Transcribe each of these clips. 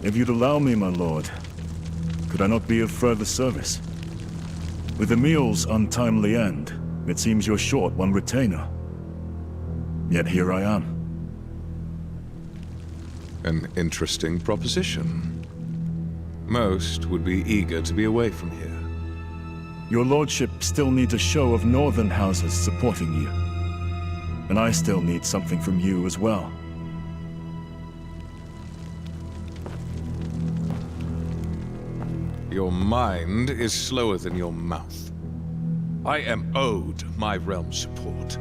If you'd allow me, my lord, could I not be of further service? With Emil's untimely end, it seems you're short one retainer. Yet here I am. An interesting proposition. Most would be eager to be away from here. Your lordship still needs a show of northern houses supporting you. And I still need something from you as well. Your mind is slower than your mouth. I am owed my realm's support.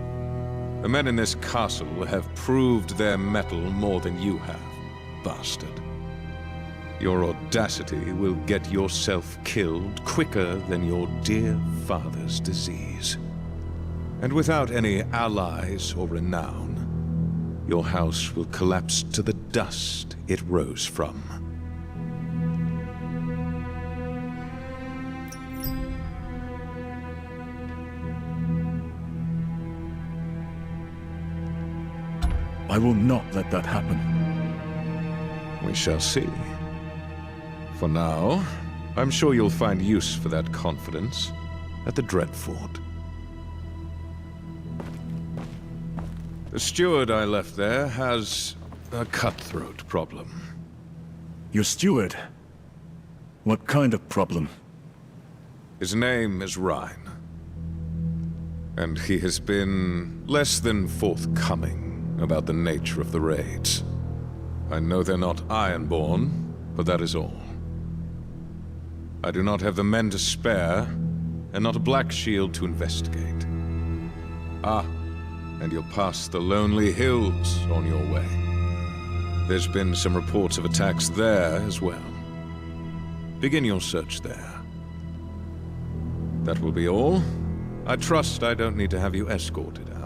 The men in this castle have proved their mettle more than you have, bastard. Your audacity will get yourself killed quicker than your dear father's disease. And without any allies or renown, your house will collapse to the dust it rose from. I will not let that happen. We shall see. For now, I'm sure you'll find use for that confidence at the Dreadfort. The steward I left there has a cutthroat problem. Your steward? What kind of problem? His name is Rhine. And he has been less than forthcoming about the nature of the raids. I know they're not Ironborn, but that is all. I do not have the men to spare, and not a Black Shield to investigate. Ah, and you'll pass the Lonely Hills on your way. There's been some reports of attacks there as well. Begin your search there. That will be all. I trust I don't need to have you escorted out.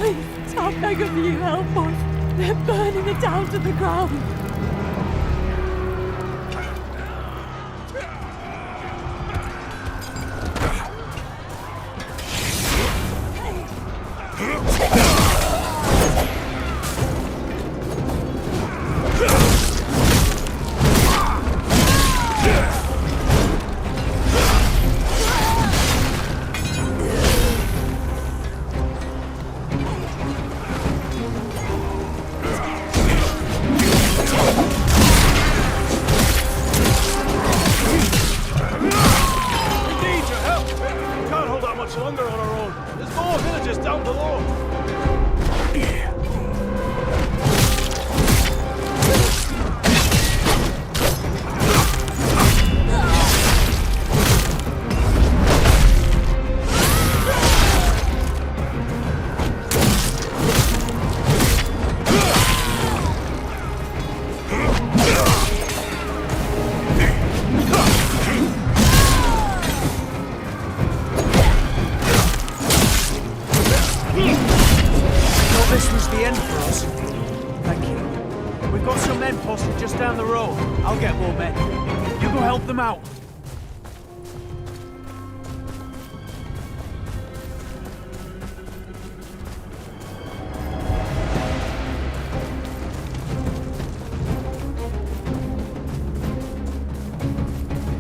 Please, I beg of you, help us. They're burning it down to the ground. Out.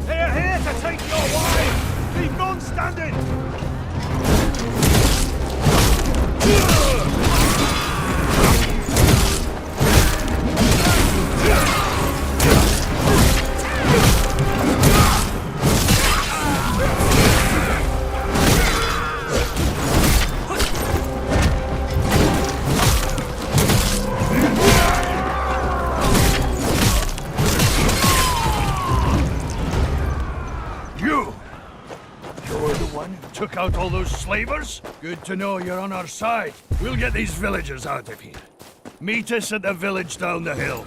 Here to take your wife! Leave none standing! Took out all those slavers? Good to know you're on our side. We'll get these villagers out of here. Meet us at the village down the hill.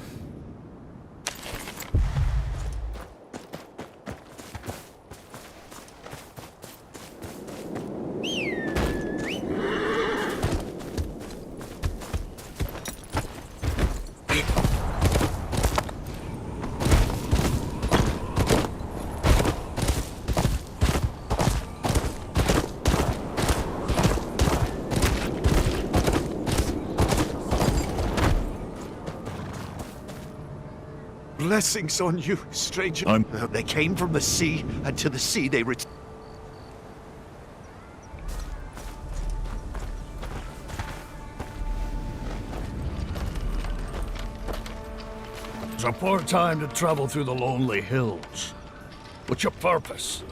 Blessings on you, stranger. They came from the sea, and to the sea they returned. It's a poor time to travel through the lonely hills. What's your purpose?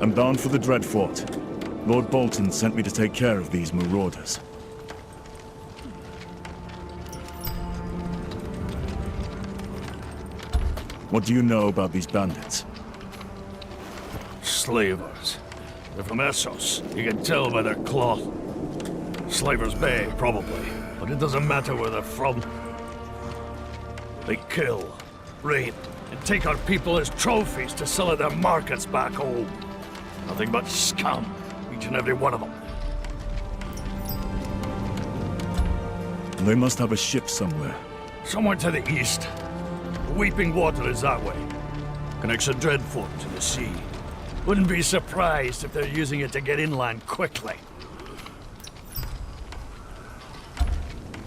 I'm bound for the Dreadfort. Lord Bolton sent me to take care of these marauders. What do you know about these bandits? Slavers. They're from Essos. You can tell by their cloth. Slavers Bay, probably. But it doesn't matter where they're from. They kill, rape, and take our people as trophies to sell at their markets back home. Nothing but scum, each and every one of them. They must have a ship somewhere. Somewhere to the east. The Weeping Water is that way. Connects the Dreadfort to the sea. Wouldn't be surprised if they're using it to get inland quickly.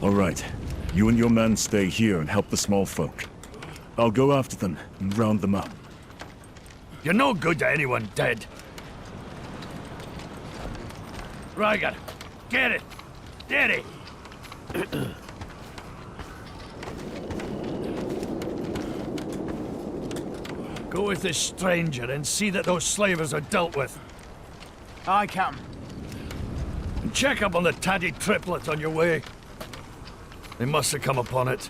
All right. You and your men stay here and help the small folk. I'll go after them and round them up. You're no good to anyone dead. Rygar, get it! Get it! Go with this stranger and see that those slavers are dealt with. I can. And check up on the Taddy triplet on your way. They must have come upon it.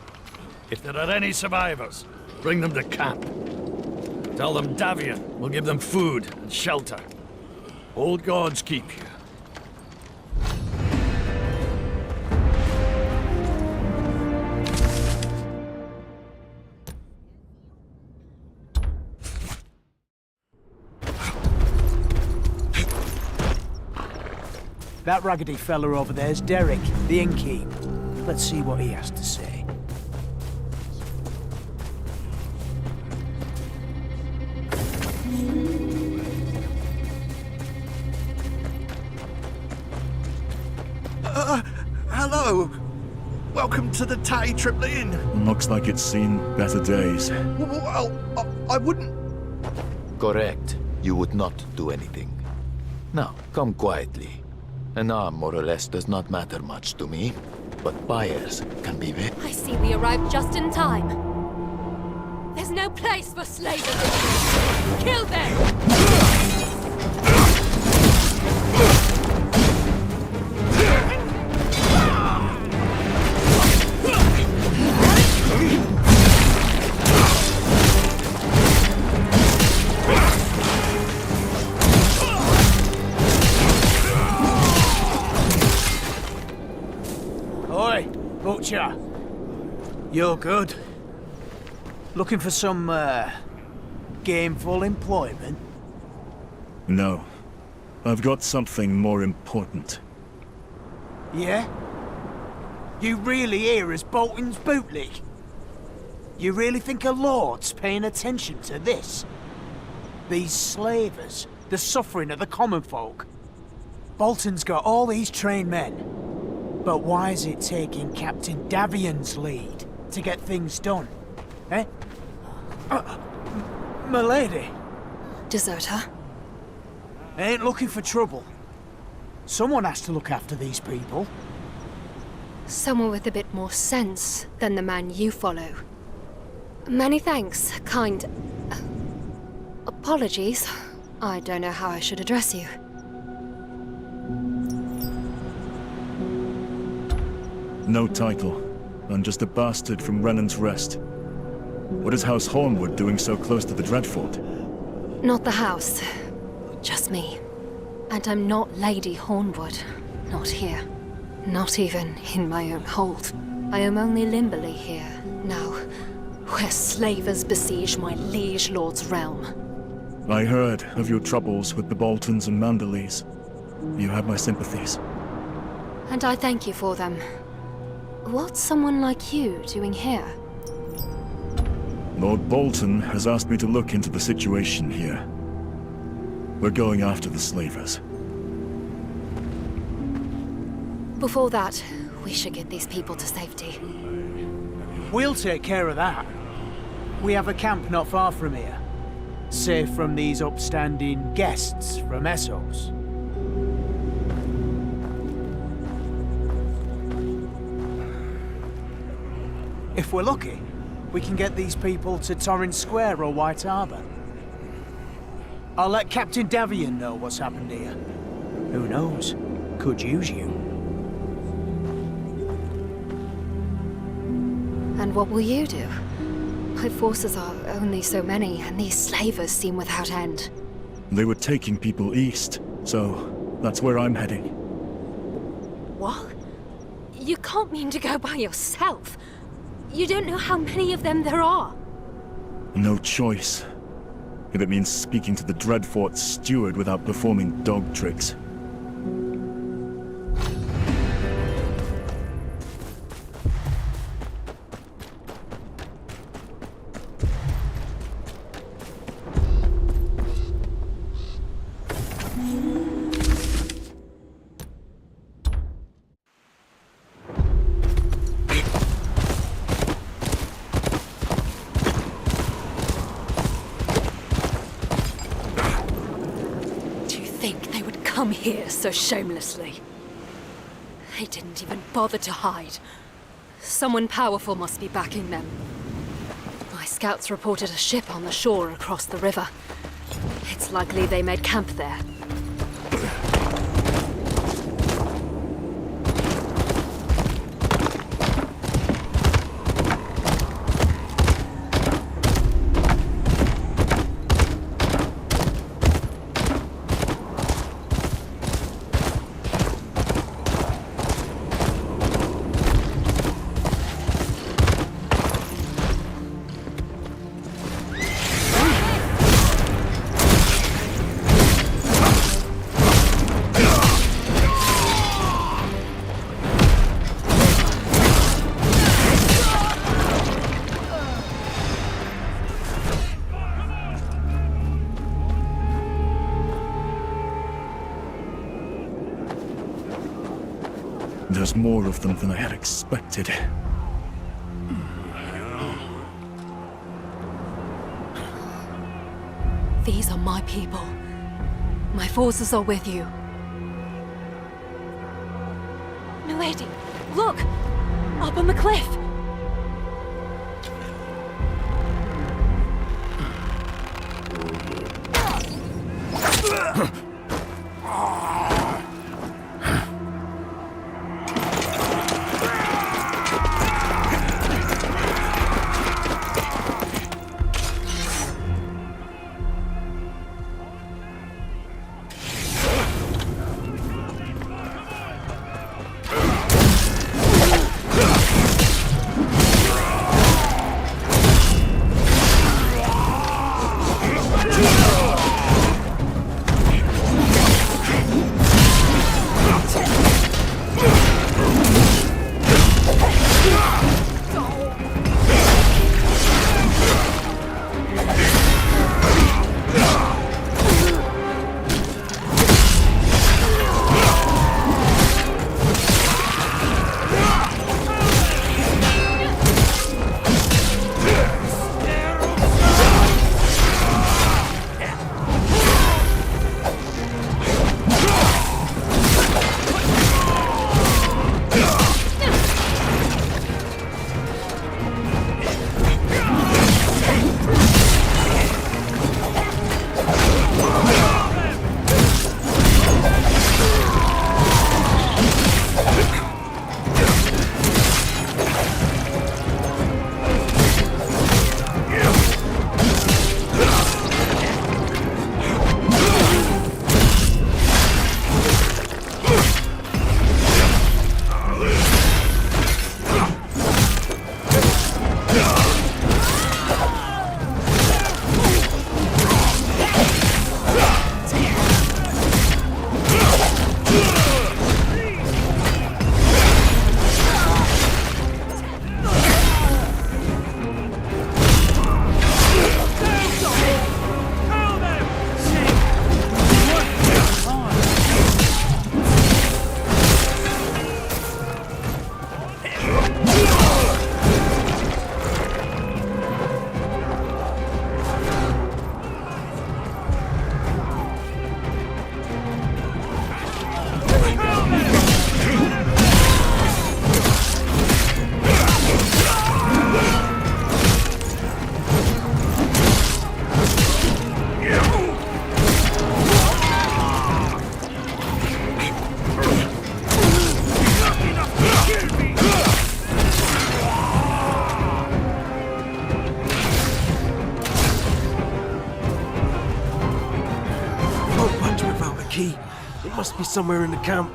If there are any survivors, bring them to camp. Tell them Davian will give them food and shelter. Old gods keep you. That raggedy fella over there's Derek, the innkeep. Let's see what he has to say. Hello. Welcome to the Tay Triplet Inn. Looks like it's seen better days. Well, I wouldn't... Correct. You would not do anything. Now, come quietly. An arm, more or less, does not matter much to me. But buyers can be very... I see we arrived just in time. There's no place for slavers in here. Kill them! Oi, Butcher. You're good. Looking for some, gainful employment? No. I've got something more important. Yeah? You really here as Bolton's bootleg? You really think a lord's paying attention to this? These slavers, the suffering of the common folk. Bolton's got all these trained men. But why is it taking Captain Davian's lead to get things done? Eh? M'lady. Deserter? I ain't looking for trouble. Someone has to look after these people. Someone with a bit more sense than the man you follow. Many thanks, kind... apologies. I don't know how I should address you. No title. I'm just a bastard from Renan's Rest. What is House Hornwood doing so close to the Dreadfort? Not the house. Just me. And I'm not Lady Hornwood. Not here. Not even in my own hold. I am only Limberley here, now, where slavers besiege my liege lord's realm. I heard of your troubles with the Boltons and Manderleys. You have my sympathies. And I thank you for them. What's someone like you doing here? Lord Bolton has asked me to look into the situation here. We're going after the slavers. Before that, we should get these people to safety. We'll take care of that. We have a camp not far from here. Safe from these upstanding guests from Essos. If we're lucky, we can get these people to Torrens Square or White Harbor. I'll let Captain Davian know what's happened here. Who knows? Could use you. And what will you do? My forces are only so many, and these slavers seem without end. They were taking people east, so that's where I'm heading. What? You can't mean to go by yourself. You don't know how many of them there are. No choice. If it means speaking to the Dreadfort's steward without performing dog tricks. Come here so shamelessly. They didn't even bother to hide. Someone powerful must be backing them. My scouts reported a ship on the shore across the river. It's likely they made camp there. There's more of them than I had expected. These are my people. My forces are with you. Milady, look! Up on the cliff! It must be somewhere in the camp.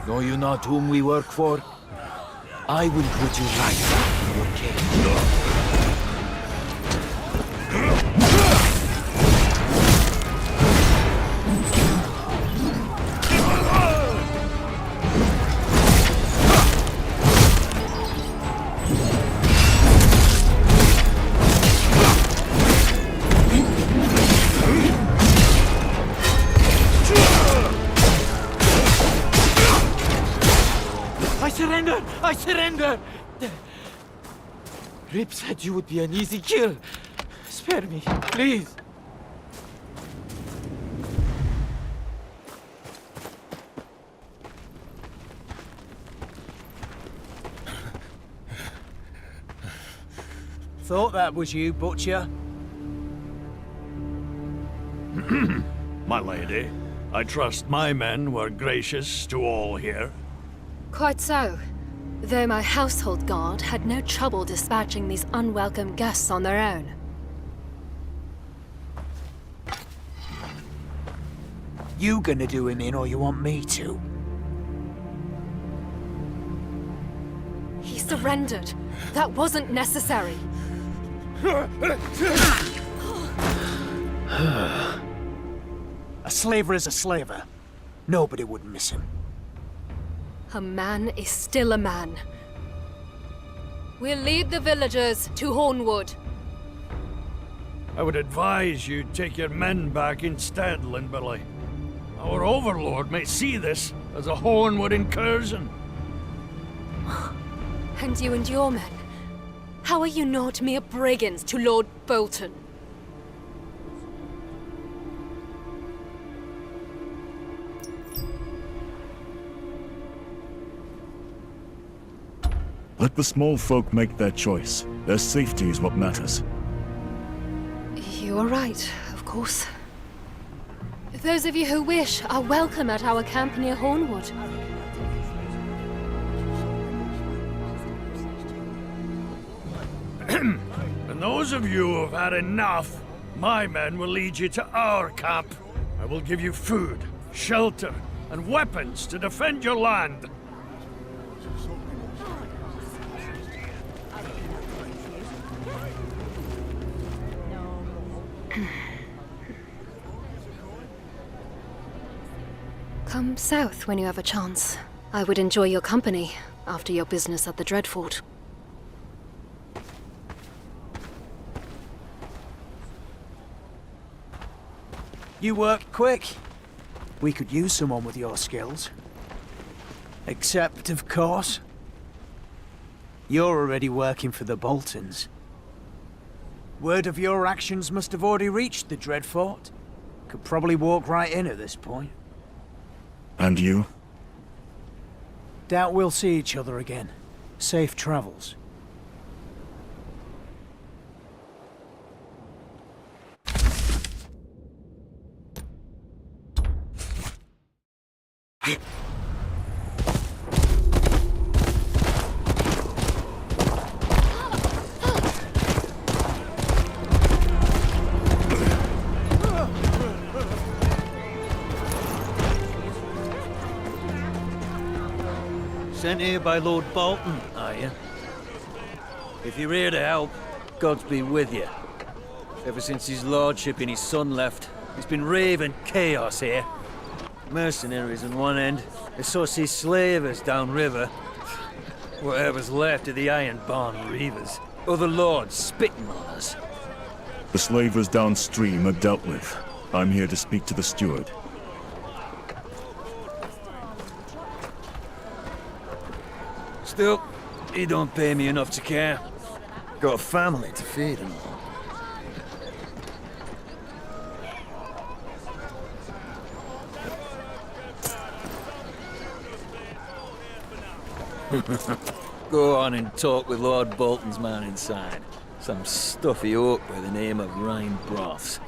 Know you not whom we work for? I will put you right back in your cage. I surrender! Rip said you would be an easy kill. Spare me, please. Thought that was you, Butcher. My lady, I trust my men were gracious to all here. Quite so. Though my household guard had no trouble dispatching these unwelcome guests on their own. You gonna do him in, or you want me to? He surrendered. That wasn't necessary. A slaver is a slaver. Nobody would miss him. A man is still a man. We'll lead the villagers to Hornwood. I would advise you take your men back instead, Limberley. Our overlord may see this as a Hornwood incursion. And you and your men? How are you not mere brigands to Lord Bolton? Let the small folk make their choice. Their safety is what matters. You are right, of course. Those of you who wish are welcome at our camp near Hornwood. And those of you who have had enough, my men will lead you to our camp. I will give you food, shelter, and weapons to defend your land. Come south when you have a chance. I would enjoy your company after your business at the Dreadfort. You work quick. We could use someone with your skills. Except, of course, you're already working for the Boltons. Word of your actions must have already reached the Dreadfort. Could probably walk right in at this point. And you? Doubt we'll see each other again. Safe travels. Sent here by Lord Bolton, are you? If you're here to help, Godspeed with you. Ever since his lordship and his son left, it's been raving chaos here. Mercenaries on one end, associate slavers downriver. Whatever's left of the iron-born reavers. Other lords spitting on us. The slavers downstream are dealt with. I'm here to speak to the steward. Still, he don't pay me enough to care. Got a family to feed and all. Go on and talk with Lord Bolton's man inside. Some stuffy oak by the name of Rhine Broths.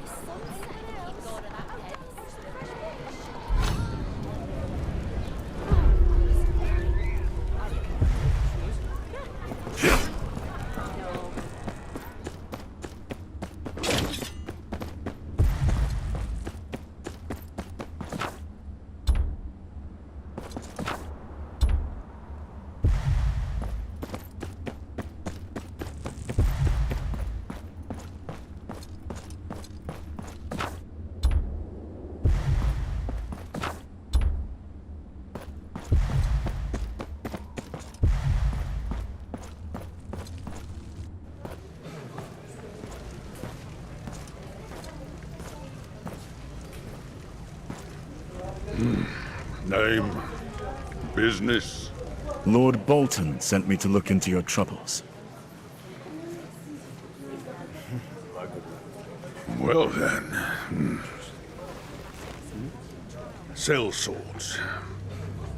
Name, business. Lord Bolton sent me to look into your troubles. Well then. Sell swords.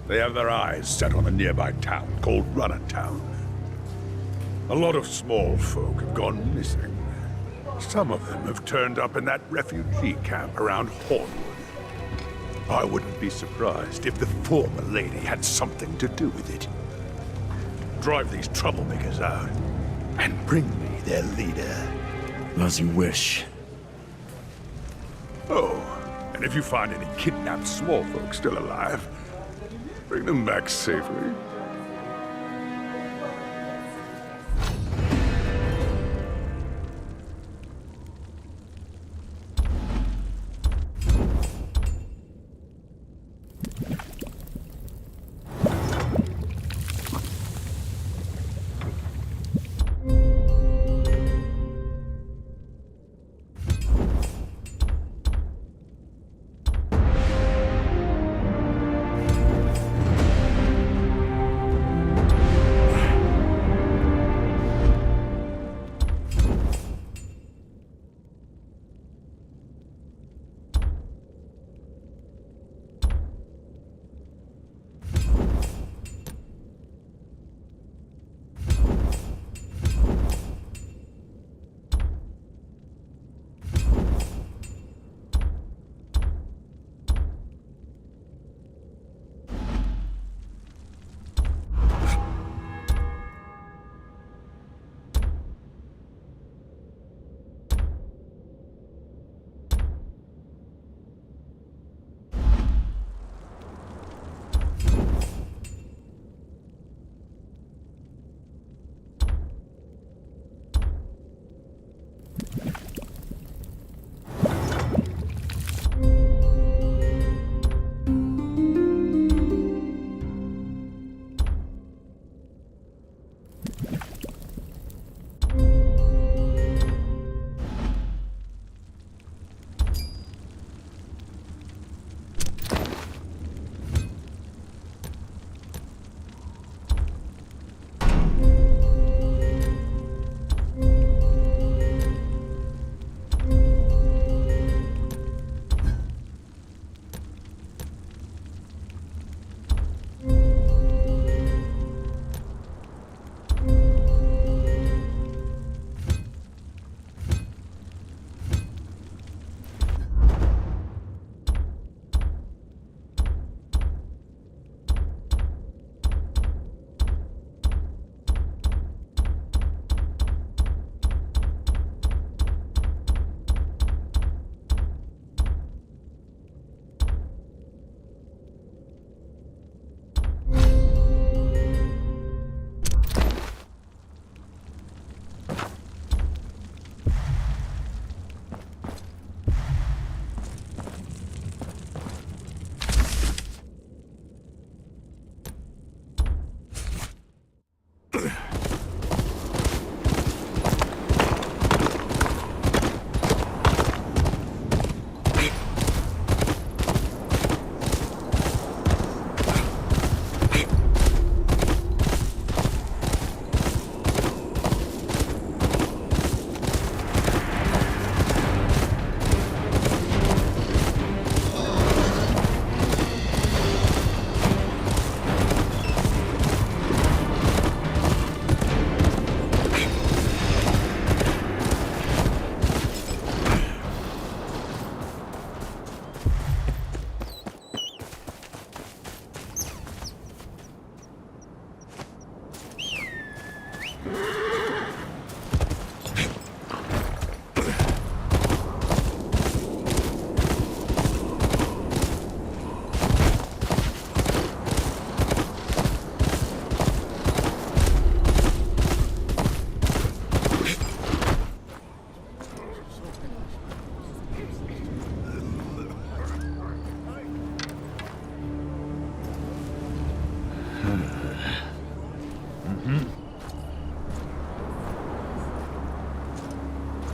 They have their eyes set on a nearby town called Runner Town. A lot of small folk have gone missing. Some of them have turned up in that refugee camp around Hornwood. I wouldn't be surprised if the former lady had something to do with it. Drive these troublemakers out, and bring me their leader. As you wish. Oh, and if you find any kidnapped small folk still alive, bring them back safely.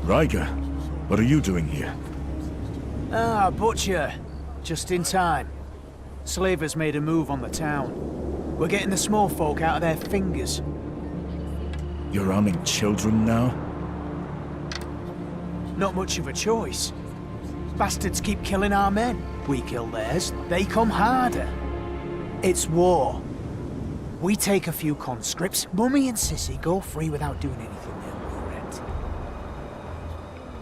Riker, what are you doing here? Ah, Butcher. Just in time. Slavers made a move on the town. We're getting the small folk out of their fingers. You're arming children now? Not much of a choice. Bastards keep killing our men. We kill theirs, they come harder. It's war. We take a few conscripts, Mummy and Sissy go free without doing anything they'll regret.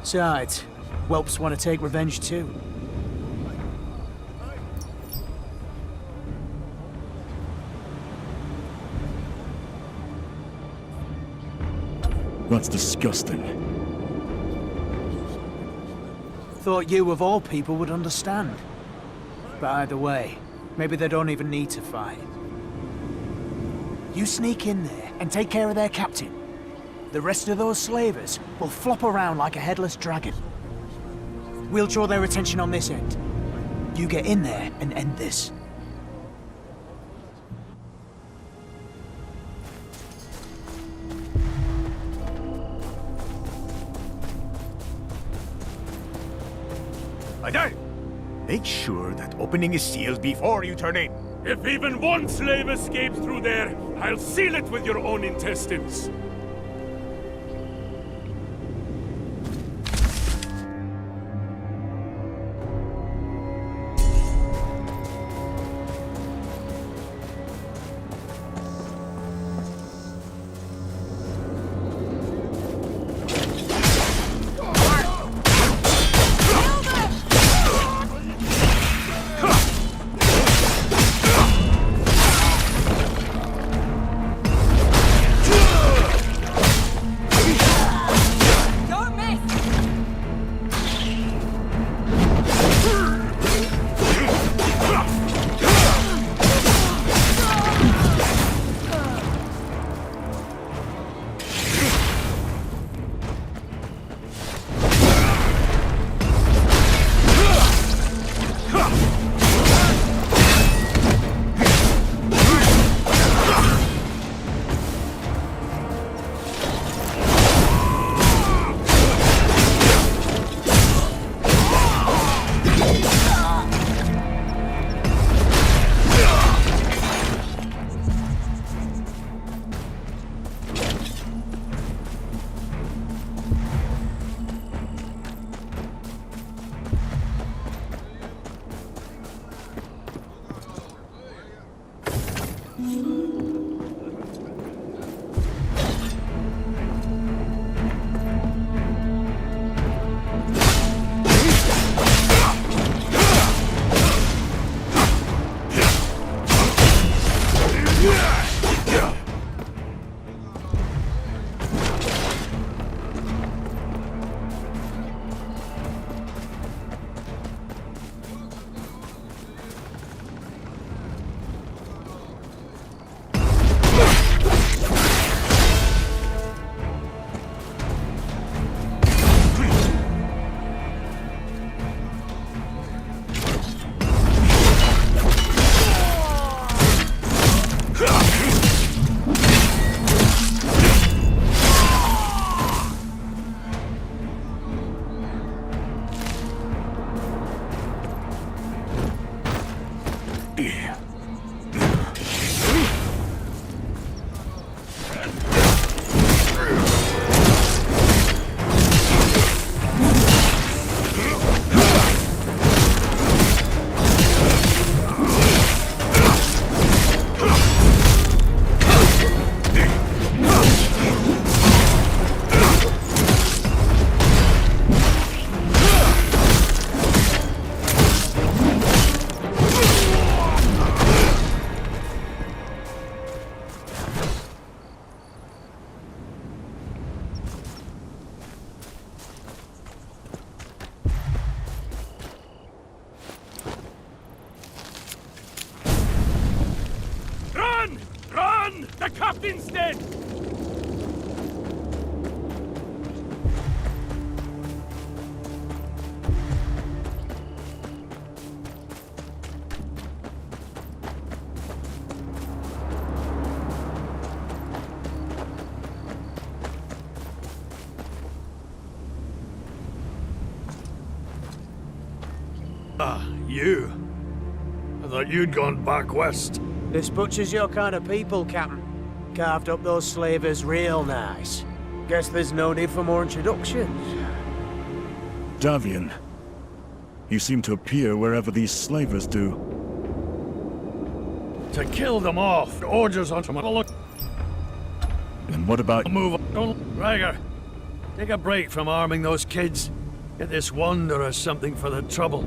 Besides, whelps want to take revenge too. That's disgusting. Thought you, of all people, would understand. But either way, maybe they don't even need to fight. You sneak in there and take care of their captain. The rest of those slavers will flop around like a headless dragon. We'll draw their attention on this end. You get in there and end this. Aye. Make sure that opening is sealed before you turn in. If even one slave escapes through there, I'll seal it with your own intestines. The captain's dead! Ah, you? I thought you'd gone back west. This butcher's your kind of people, Captain. Carved up those slavers real nice. Guess there's no need for more introductions. Davian. You seem to appear wherever these slavers do. To kill them off. Orders on some look. And what about... Move on. Don't... Rager, take a break from arming those kids. Get this wanderer something for the trouble.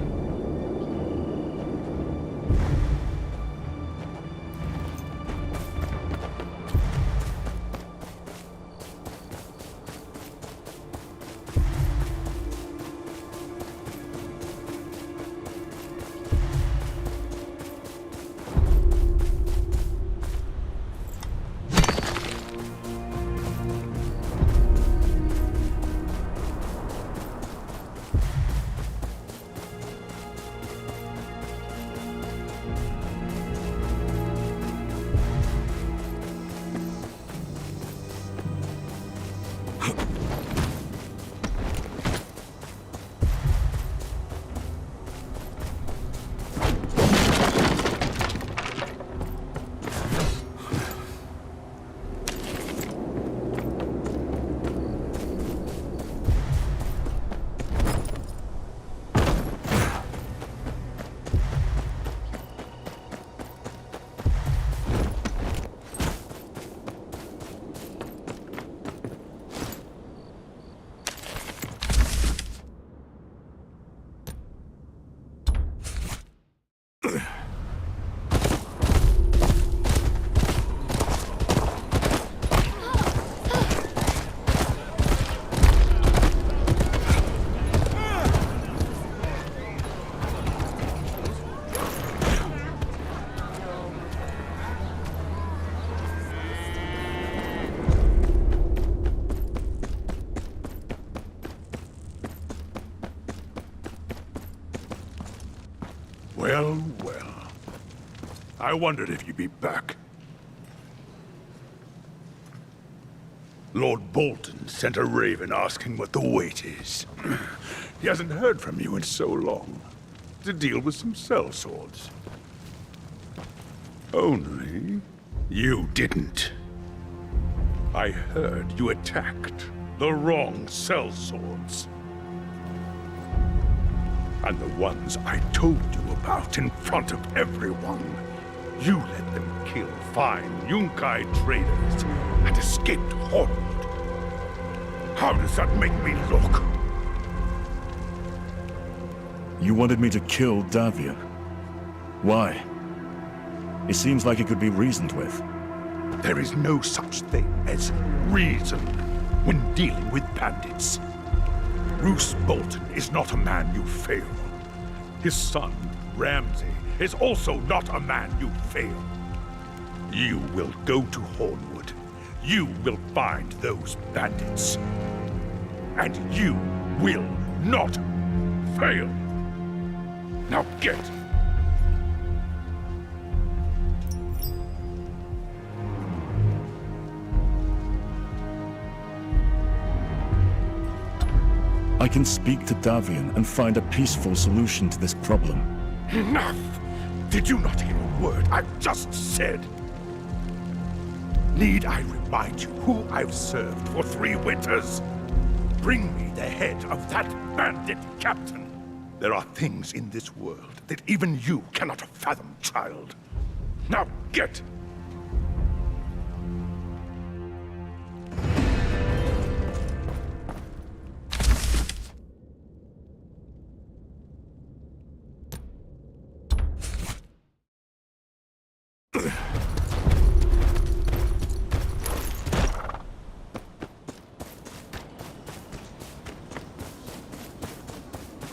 Well, well. I wondered if you'd be back. Lord Bolton sent a raven asking what the wait is. He hasn't heard from you in so long. To deal with some sellswords. Only you didn't. I heard you attacked the wrong sellswords. And the ones I told you about in front of everyone. You let them kill fine Yunkai traders and escaped Hornwood. How does that make me look? You wanted me to kill Davia. Why? It seems like it could be reasoned with. There is no such thing as reason when dealing with bandits. Roose Bolton is not a man you fail. His son, Ramsay, is also not a man you fail. You will go to Hornwood. You will find those bandits. And you will not fail. Now get! I can speak to Davian and find a peaceful solution to this problem. Enough! Did you not hear a word I've just said? Need I remind you who I've served for 3 winters? Bring me the head of that bandit captain. There are things in this world that even you cannot fathom, child. Now get!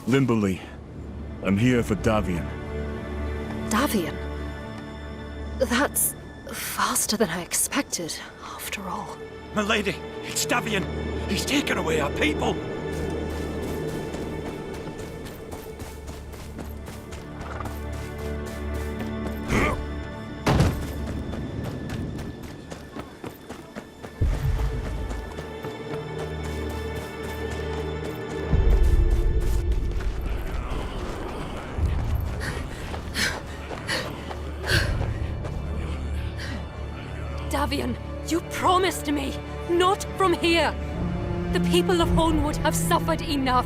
Limberley, I'm here for Davian. Davian? That's faster than I expected, after all. Milady, it's Davian. He's taken away our people. Davian, you promised me, not from here. The people of Hornwood have suffered enough.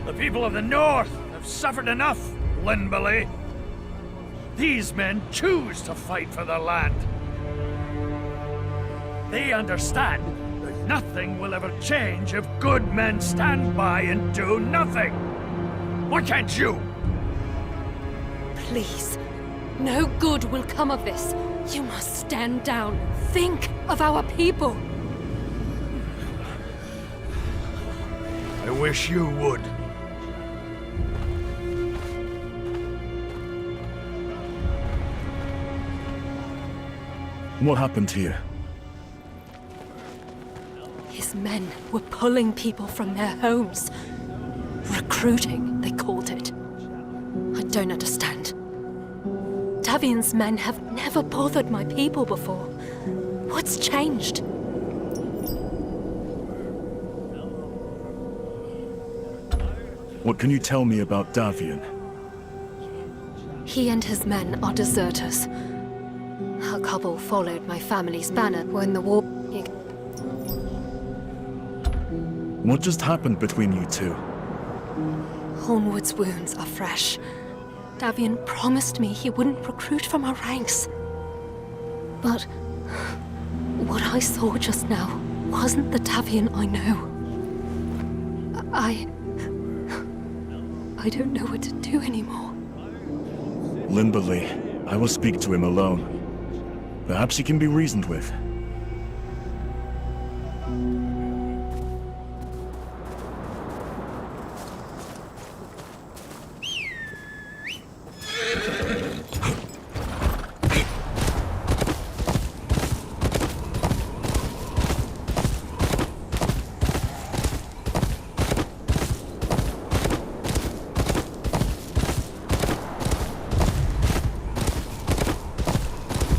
The people of the North have suffered enough, Limberley. These men choose to fight for the land. They understand that nothing will ever change if good men stand by and do nothing. Why can't you? Please, no good will come of this. You must stand down. Think of our people. I wish you would. What happened here? His men were pulling people from their homes. Recruiting, they called it. I don't understand. Davian's men have never bothered my people before. What's changed? What can you tell me about Davian? He and his men are deserters. A couple followed my family's banner when the war... What just happened between you two? Hornwood's wounds are fresh. Davian promised me he wouldn't recruit from our ranks. But what I saw just now wasn't the Davian I know. I don't know what to do anymore. Limberley, I will speak to him alone. Perhaps he can be reasoned with.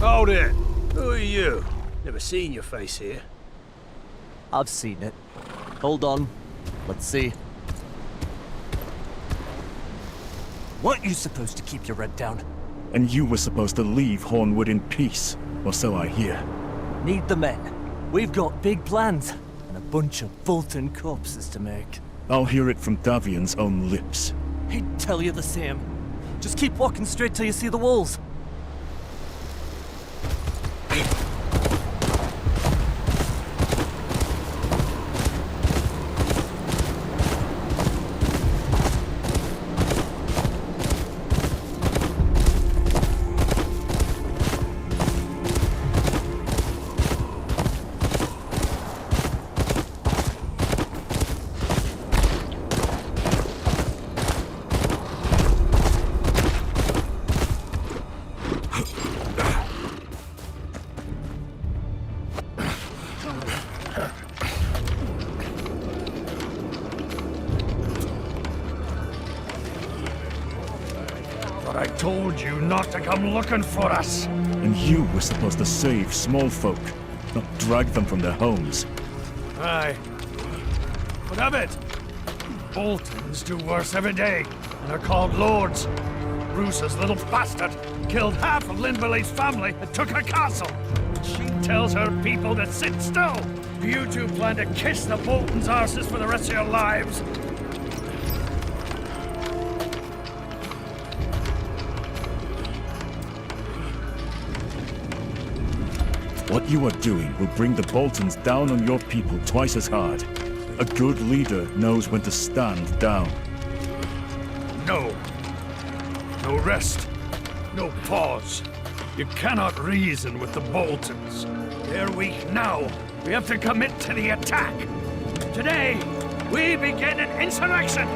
Hold it! Who are you? Never seen your face here. I've seen it. Hold on. Let's see. Weren't you supposed to keep your head down? And you were supposed to leave Hornwood in peace, or so I hear. Need the men. We've got big plans, and a bunch of Bolton corpses to make. I'll hear it from Davian's own lips. He'd tell you the same. Just keep walking straight till you see the walls. I told you not to come looking for us. And you were supposed to save small folk, not drag them from their homes. Aye. What of it? Boltons do worse every day, and are called lords. Bruce's little bastard killed half of Limberley's family and took her castle. She tells her people to sit still. Do you two plan to kiss the Boltons' arses for the rest of your lives? What you are doing will bring the Boltons down on your people twice as hard. A good leader knows when to stand down. No. No rest. No pause. You cannot reason with the Boltons. They're weak now. We have to commit to the attack. Today, we begin an insurrection.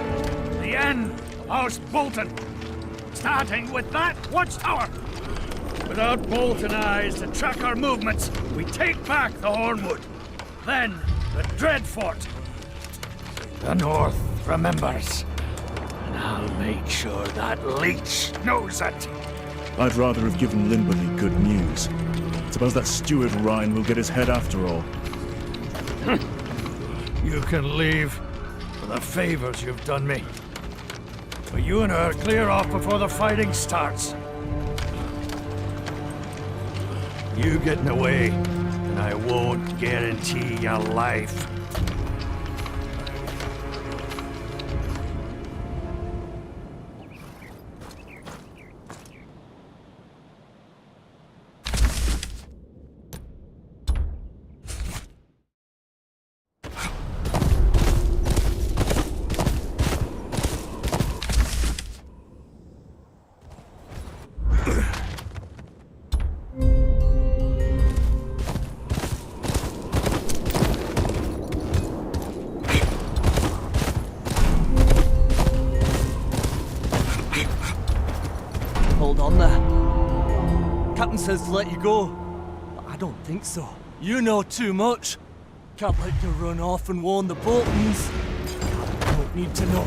The end of House Bolton. Starting with that watchtower. Without Bolton eyes to track our movements, we take back the Hornwood. Then, the Dreadfort. The North remembers. And I'll make sure that leech knows it. I'd rather have given Limberley good news. Suppose that steward Ryan will get his head after all. You can leave for the favors you've done me. But you and her clear off before the fighting starts. You getting away, and I won't guarantee your life. Hold on there. Captain says to let you go, but I don't think so. You know too much. Can't let you run off and warn the Boltons. Don't need to know.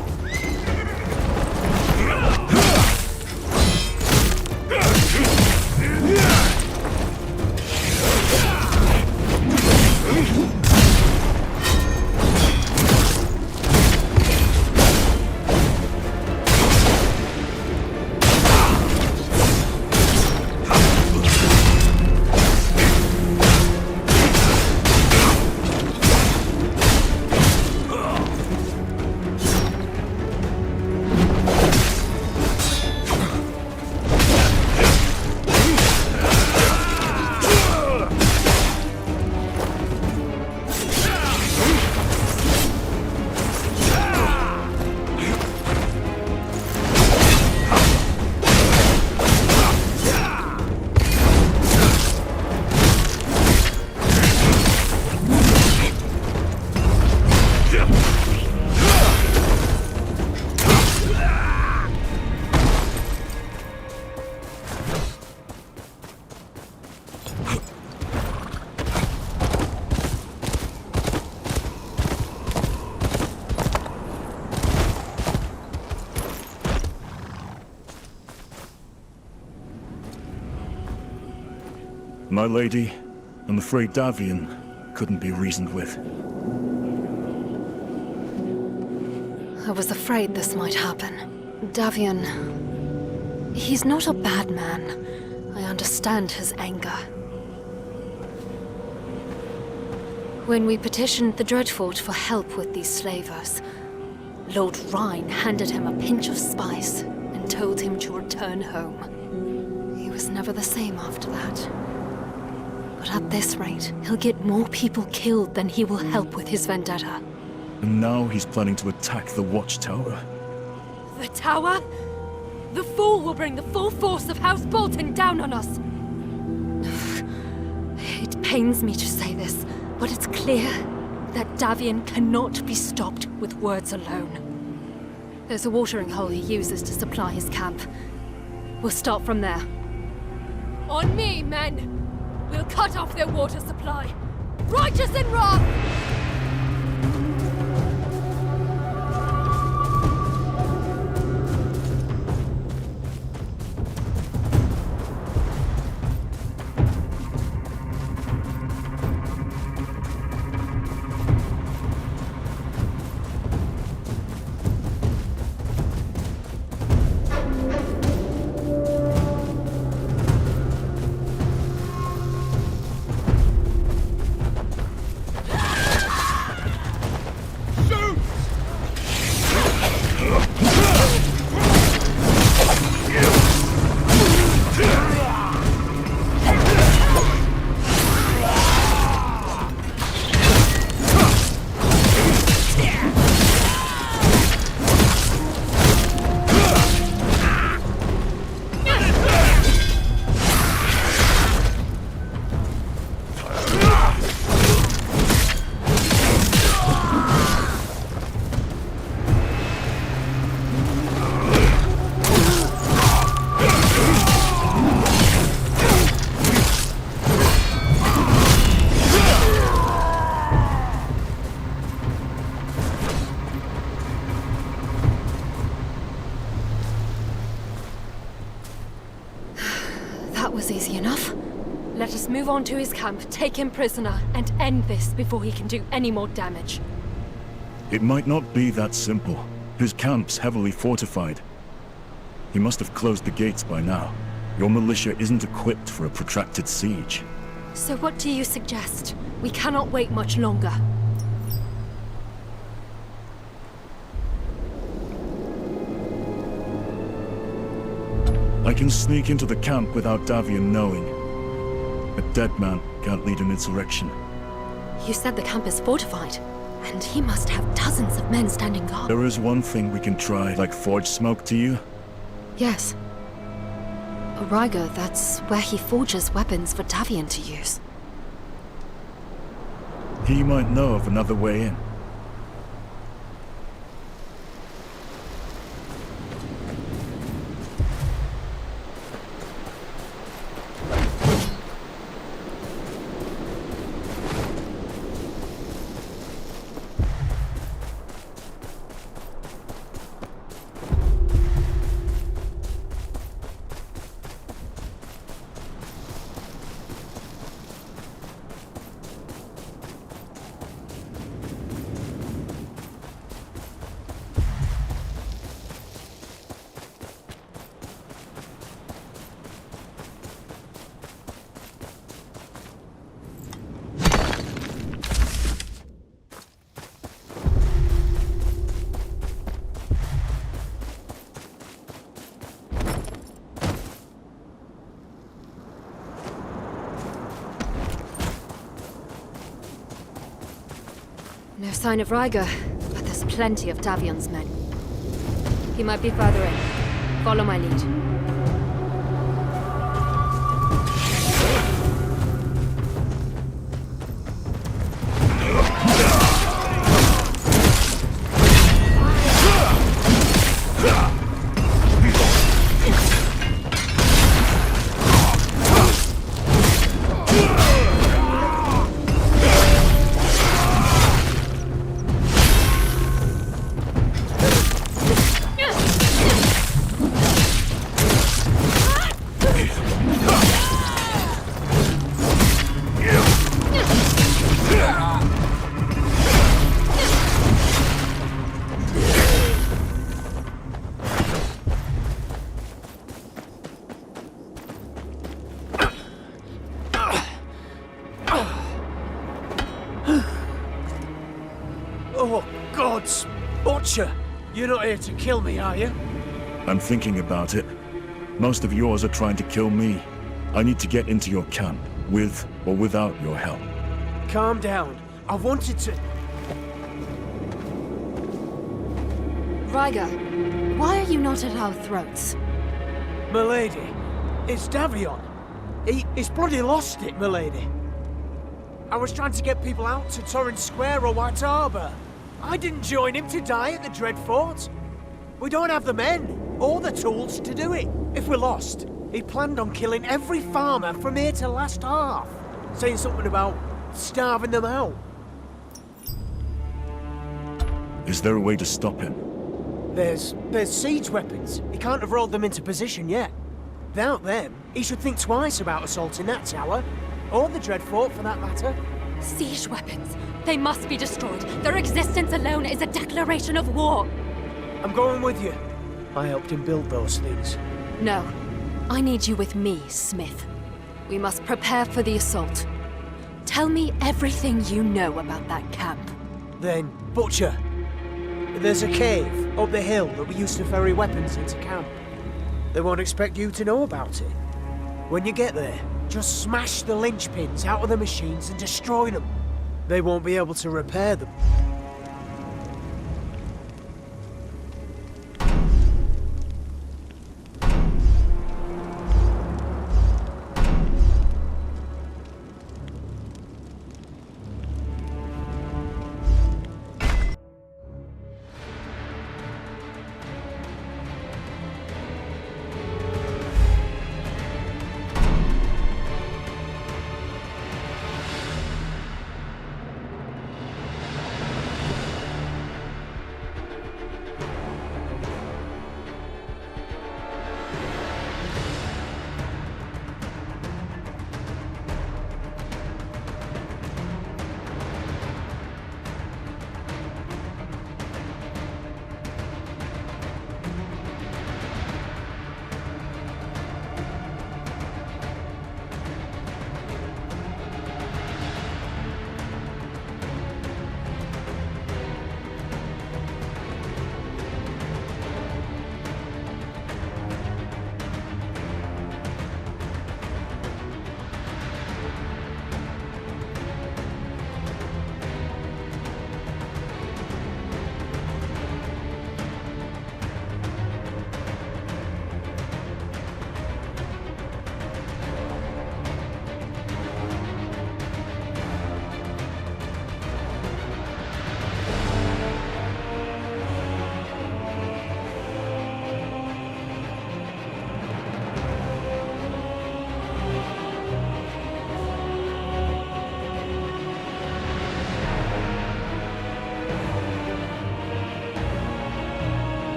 My lady, I'm afraid Davian couldn't be reasoned with. I was afraid this might happen. Davian... he's not a bad man. I understand his anger. When we petitioned the Dreadfort for help with these slavers, Lord Rhine handed him a pinch of spice and told him to return home. He was never the same after that. But at this rate, he'll get more people killed than he will help with his vendetta. And now he's planning to attack the Watchtower. The tower? The fool will bring the full force of House Bolton down on us! It pains me to say this, but it's clear that Davian cannot be stopped with words alone. There's a watering hole he uses to supply his camp. We'll start from there. On me, men! We'll cut off their water supply. Righteous and wrong! Was easy enough. Let us move on to his camp, take him prisoner, and end this before he can do any more damage. It might not be that simple. His camp's heavily fortified. He must have closed the gates by now. Your militia isn't equipped for a protracted siege. So what do you suggest? We cannot wait much longer. I can sneak into the camp without Davian knowing. A dead man can't lead an insurrection. You said the camp is fortified, and he must have dozens of men standing guard. There is one thing we can try, like forge smoke to you. Yes. Ryger, that's where he forges weapons for Davian to use. He might know of another way in. No sign of Ryger, but there's plenty of Davian's men. He might be further in. Follow my lead. Oh, gods! Butcher! You're not here to kill me, are you? I'm thinking about it. Most of yours are trying to kill me. I need to get into your camp, with or without your help. Calm down. I wanted to... Ryger, why are you not at our throats? Milady, it's Davion. He's bloody lost it, milady. I was trying to get people out to Torrens Square or White Harbour. I didn't join him to die at the Dread Fort. We don't have the men, or the tools to do it. If we're lost, he planned on killing every farmer from here to last half. Saying something about starving them out. Is there a way to stop him? There's siege weapons. He can't have rolled them into position yet. Without them, he should think twice about assaulting that tower. Or the Dread Fort, for that matter. Siege weapons. They must be destroyed. Their existence alone is a declaration of war. I'm going with you. I helped him build those things. No. I need you with me, Smith. We must prepare for the assault. Tell me everything you know about that camp. Then, Butcher. There's a cave up the hill that we used to ferry weapons into camp. They won't expect you to know about it. When you get there, just smash the linchpins out of the machines and destroy them. They won't be able to repair them.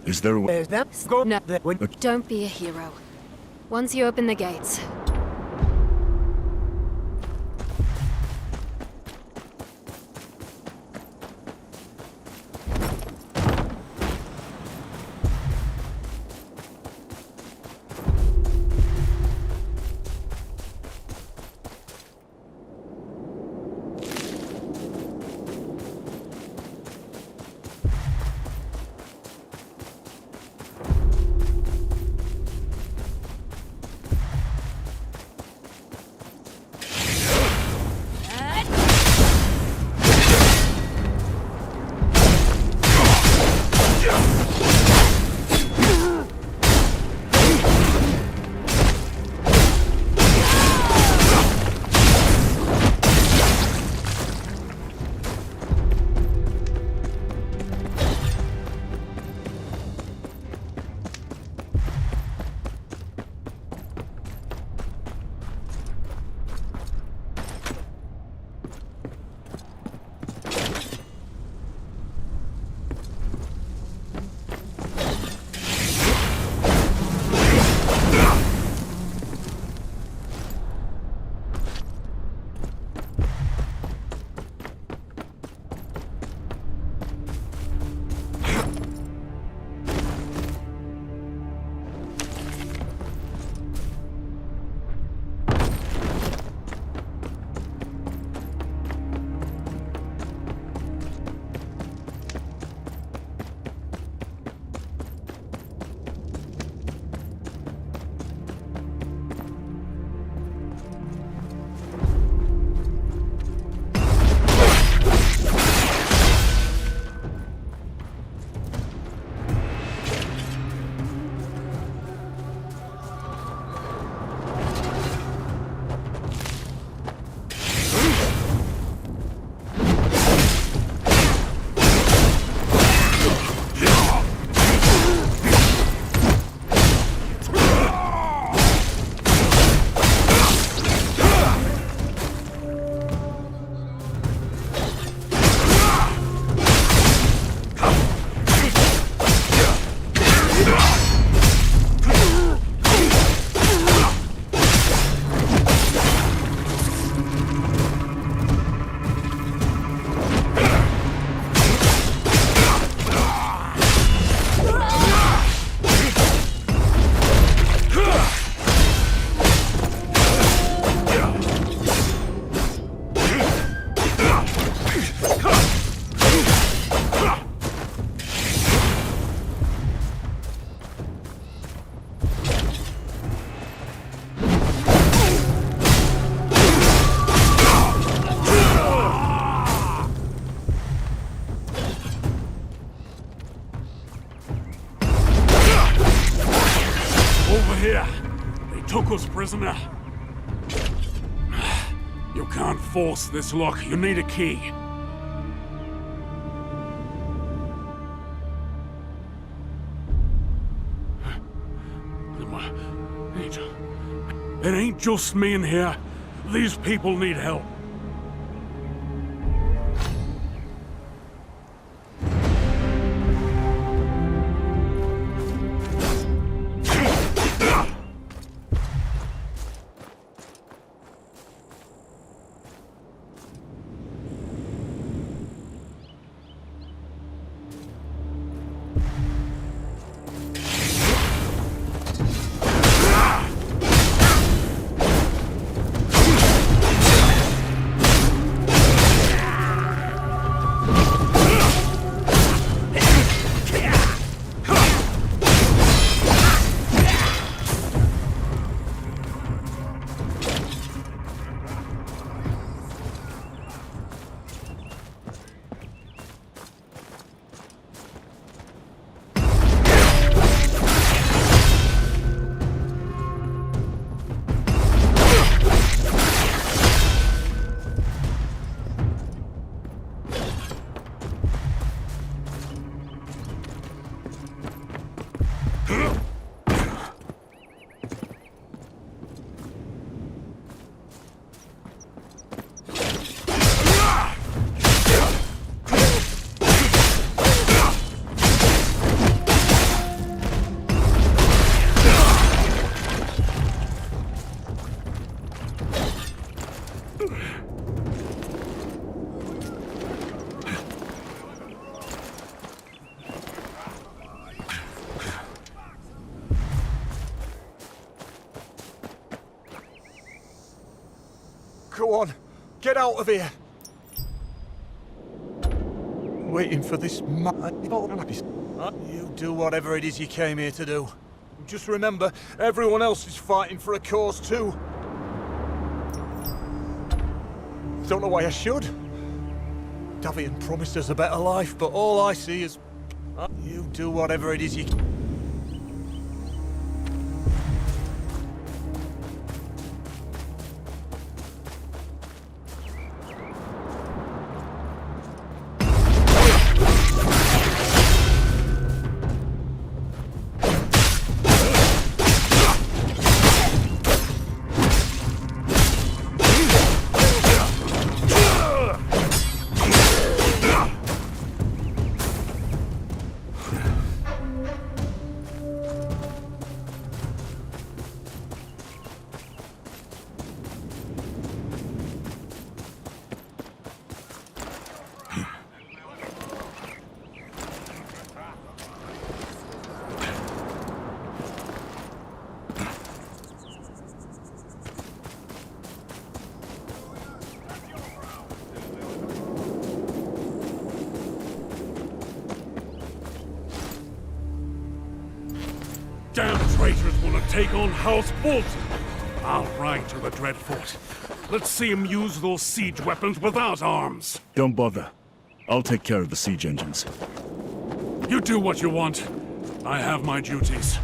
Is there a way? There's that. Go now. Don't be a hero. Once you open the gates, took us prisoner. You can't force this lock. You need a key. It ain't just me in here. These people need help. Go on, get out of here. Waiting for this You do whatever it is you came here to do. Just remember, everyone else is fighting for a cause too. Don't know why I should. Davian promised us a better life, but all I see is... You do whatever it is you... Damn traitors want to take on House Bolton. I'll ride to the Dreadfort. Let's see him use those siege weapons without arms. Don't bother. I'll take care of the siege engines. You do what you want. I have my duties.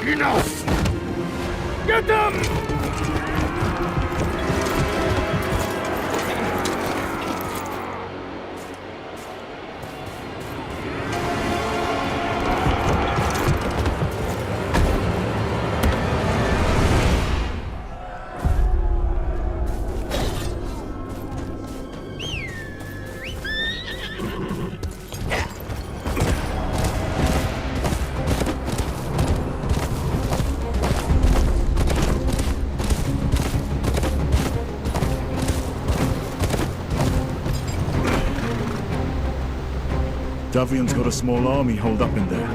Enough! Get them! Davian's got a small army holed up in there,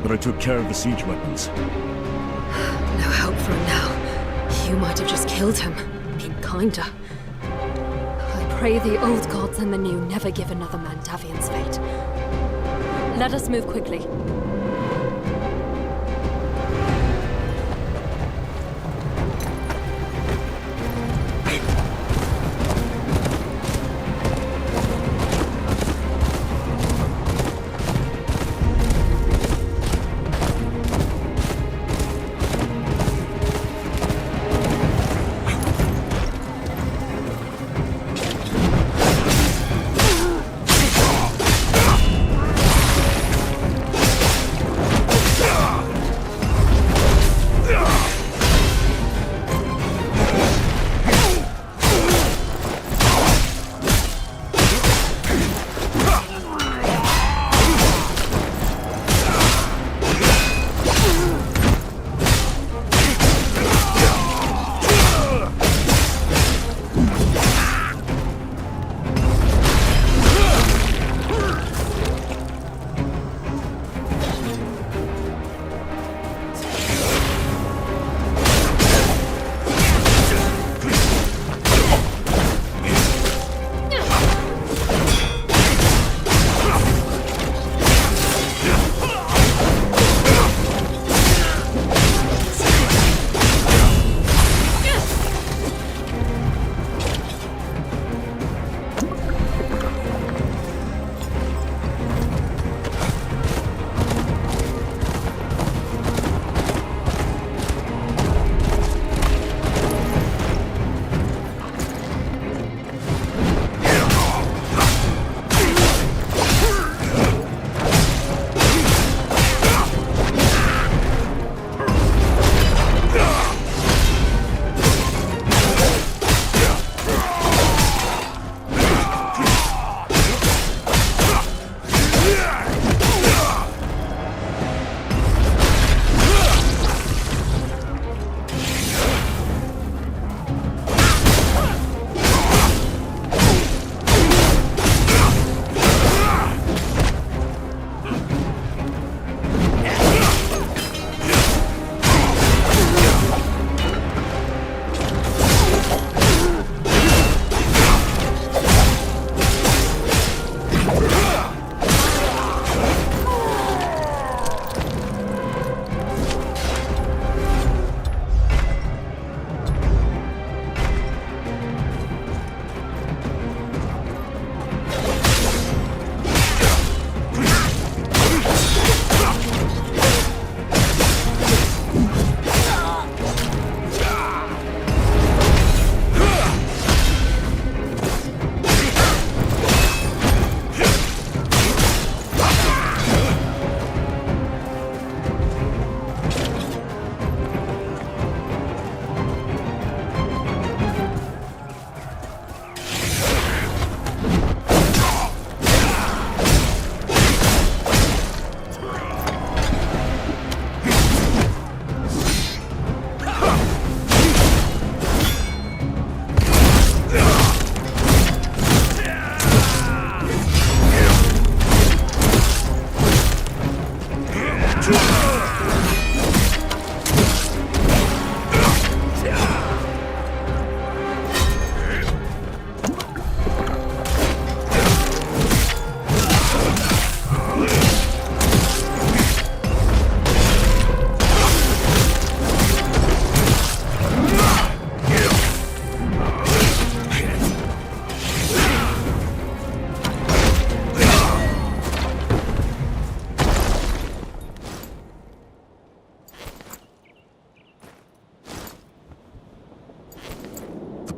but I took care of the siege weapons. No help for him now. You might have just killed him. Been kinder. I pray the old gods and the new never give another man Davian's fate. Let us move quickly.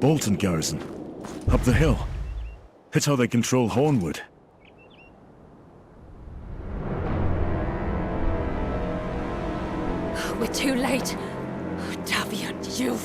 Bolton garrison. Up the hill. It's how they control Hornwood. We're too late. Davian, you...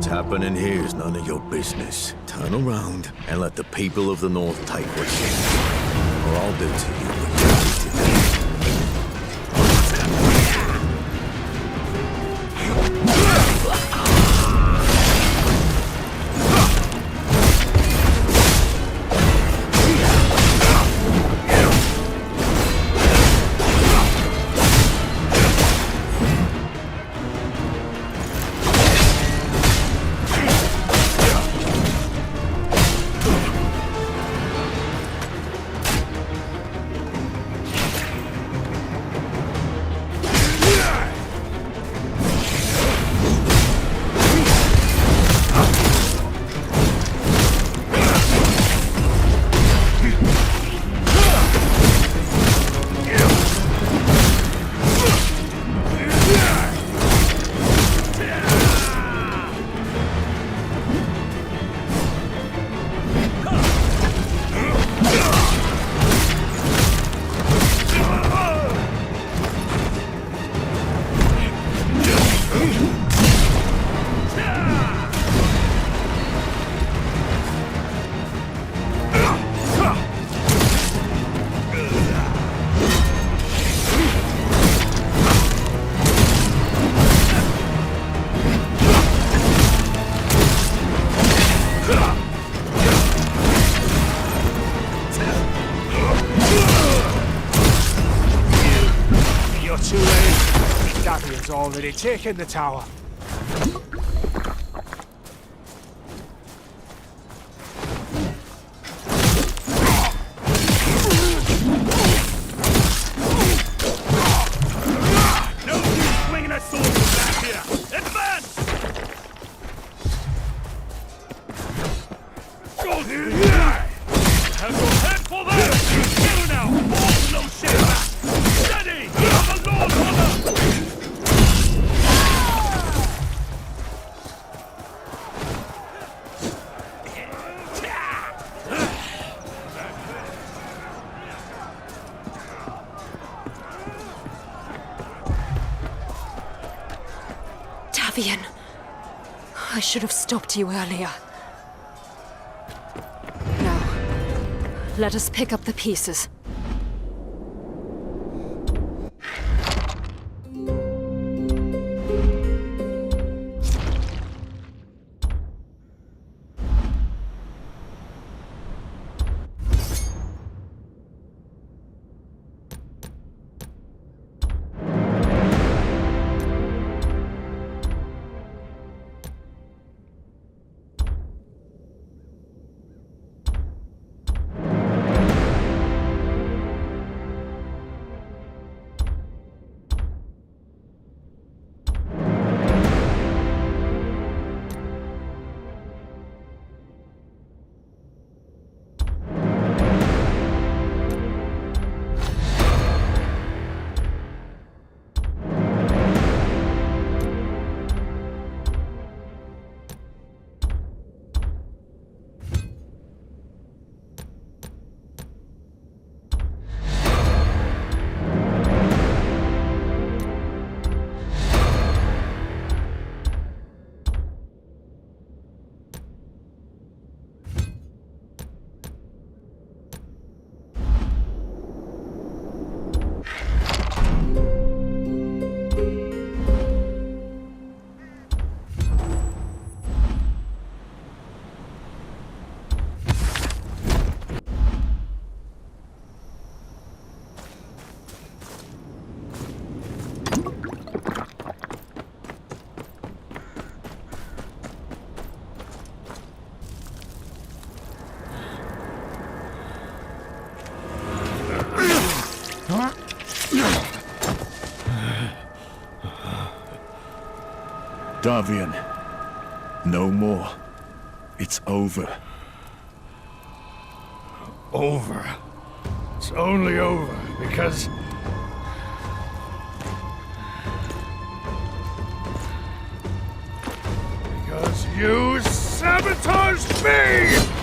happening here is none of your business. Turn around and let the people of the North take what's in, or I'll do to you what you did today. Already taken the tower. No use swinging a sword back here! Advance! Have your head for them! Kill now! All no shit back! Steady! I'm a lord honor! Davian, I should have stopped you earlier. Now, let us pick up the pieces. Davian, no more. It's over. Over. It's only over because... Because you sabotaged me!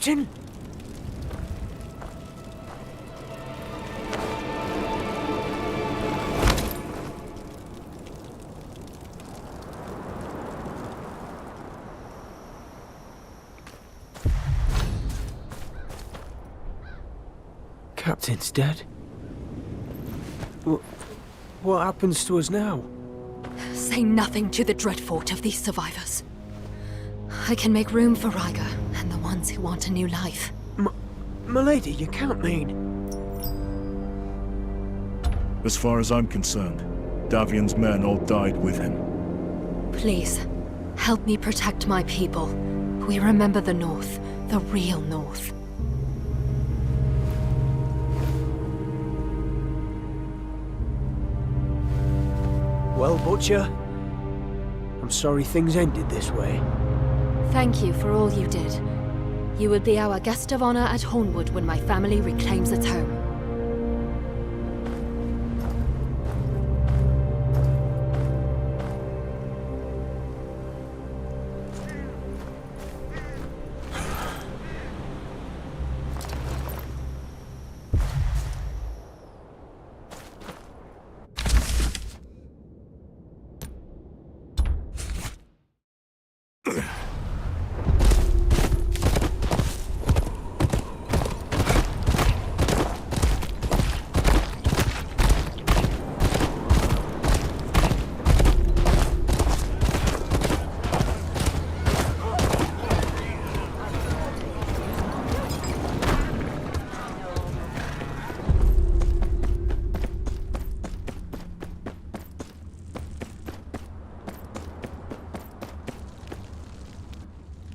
Captain? Captain's dead? What happens to us now? Say nothing to the Dreadfort of these survivors. I can make room for Ryger and the ones who want a new life. Milady, you can't mean... As far as I'm concerned, Davian's men all died with him. Please, help me protect my people. We remember the North, the real North. Well, Butcher, I'm sorry things ended this way. Thank you for all you did. You will be our guest of honor at Hornwood when my family reclaims its home.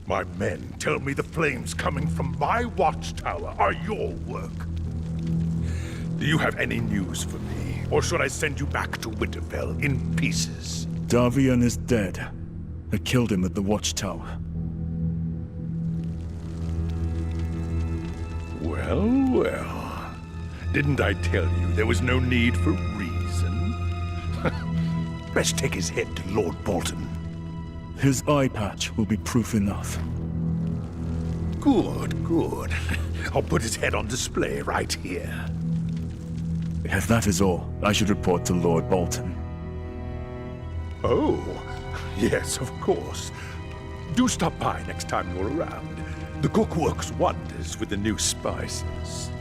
My men tell me the flames coming from my watchtower are your work. Do you have any news for me? Or should I send you back to Winterfell in pieces? Davian is dead. I killed him at the watchtower. Well, well. Didn't I tell you there was no need for reason? Best take his head to Lord Bolton. His eye patch will be proof enough. Good, good. I'll put his head on display right here. If that is all, I should report to Lord Bolton. Oh, yes, of course. Do stop by next time you're around. The cook works wonders with the new spices.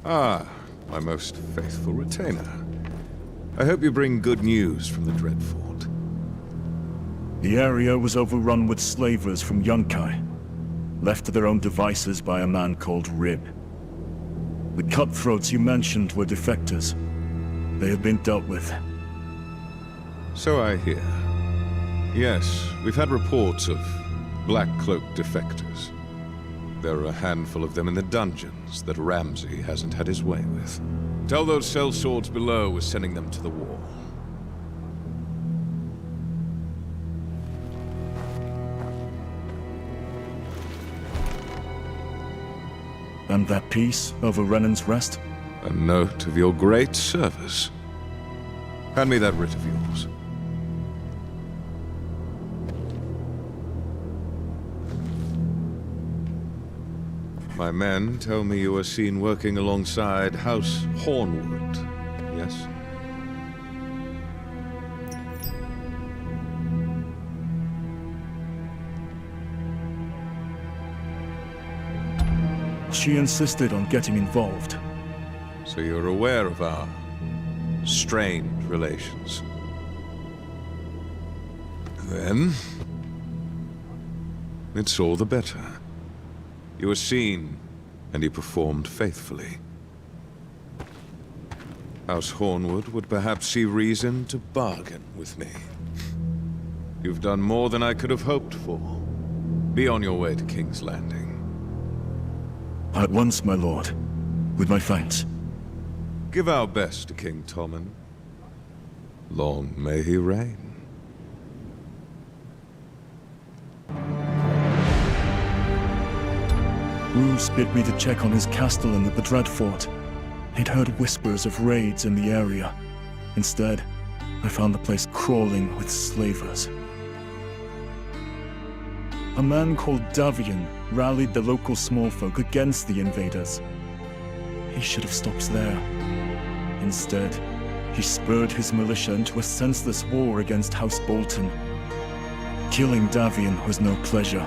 Ah, my most faithful retainer. I hope you bring good news from the Dreadfort. The area was overrun with slavers from Yunkai, left to their own devices by a man called Rib. The cutthroats you mentioned were defectors. They have been dealt with. So I hear. Yes, we've had reports of Black Cloak defectors. There are a handful of them in the dungeons that Ramsay hasn't had his way with. Tell those sellswords below we're sending them to the wall. And that piece over Renan's Rest? A note of your great service. Hand me that writ of yours. My men tell me you are seen working alongside House Hornwood, yes? She insisted on getting involved. So you're aware of our strained relations. Then, it's all the better. You were seen, and you performed faithfully. House Hornwood would perhaps see reason to bargain with me. You've done more than I could have hoped for. Be on your way to King's Landing. At once, my lord. With my thanks. Give our best to King Tommen. Long may he reign. Roose bid me to check on his castellan at the Dreadfort. I'd heard whispers of raids in the area. Instead, I found the place crawling with slavers. A man called Davian rallied the local smallfolk against the invaders. He should have stopped there. Instead, he spurred his militia into a senseless war against House Bolton. Killing Davian was no pleasure.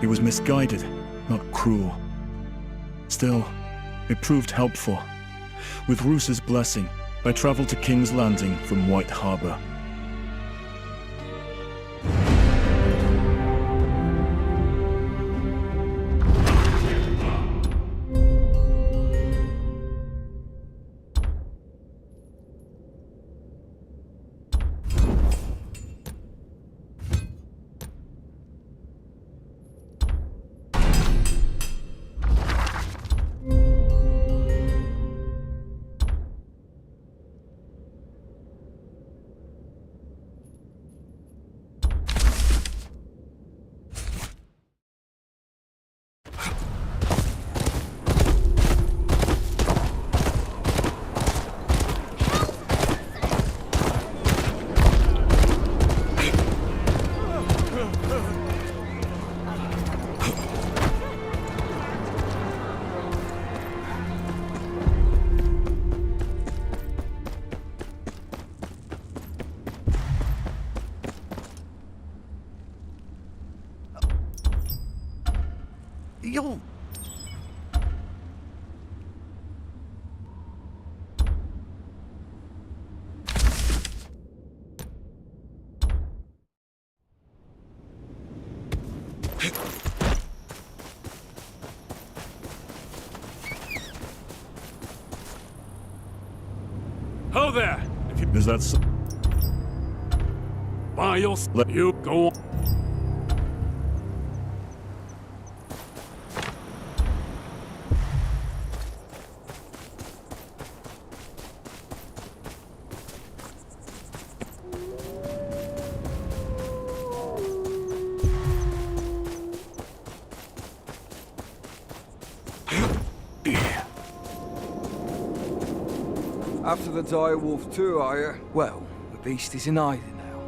He was misguided, not cruel. Still, it proved helpful. With Roos's blessing, I traveled to King's Landing from White Harbor. Yo! Ho there! Is that so? Why you'll let you go on. After the direwolf too, are you? Well, the beast is in hiding now.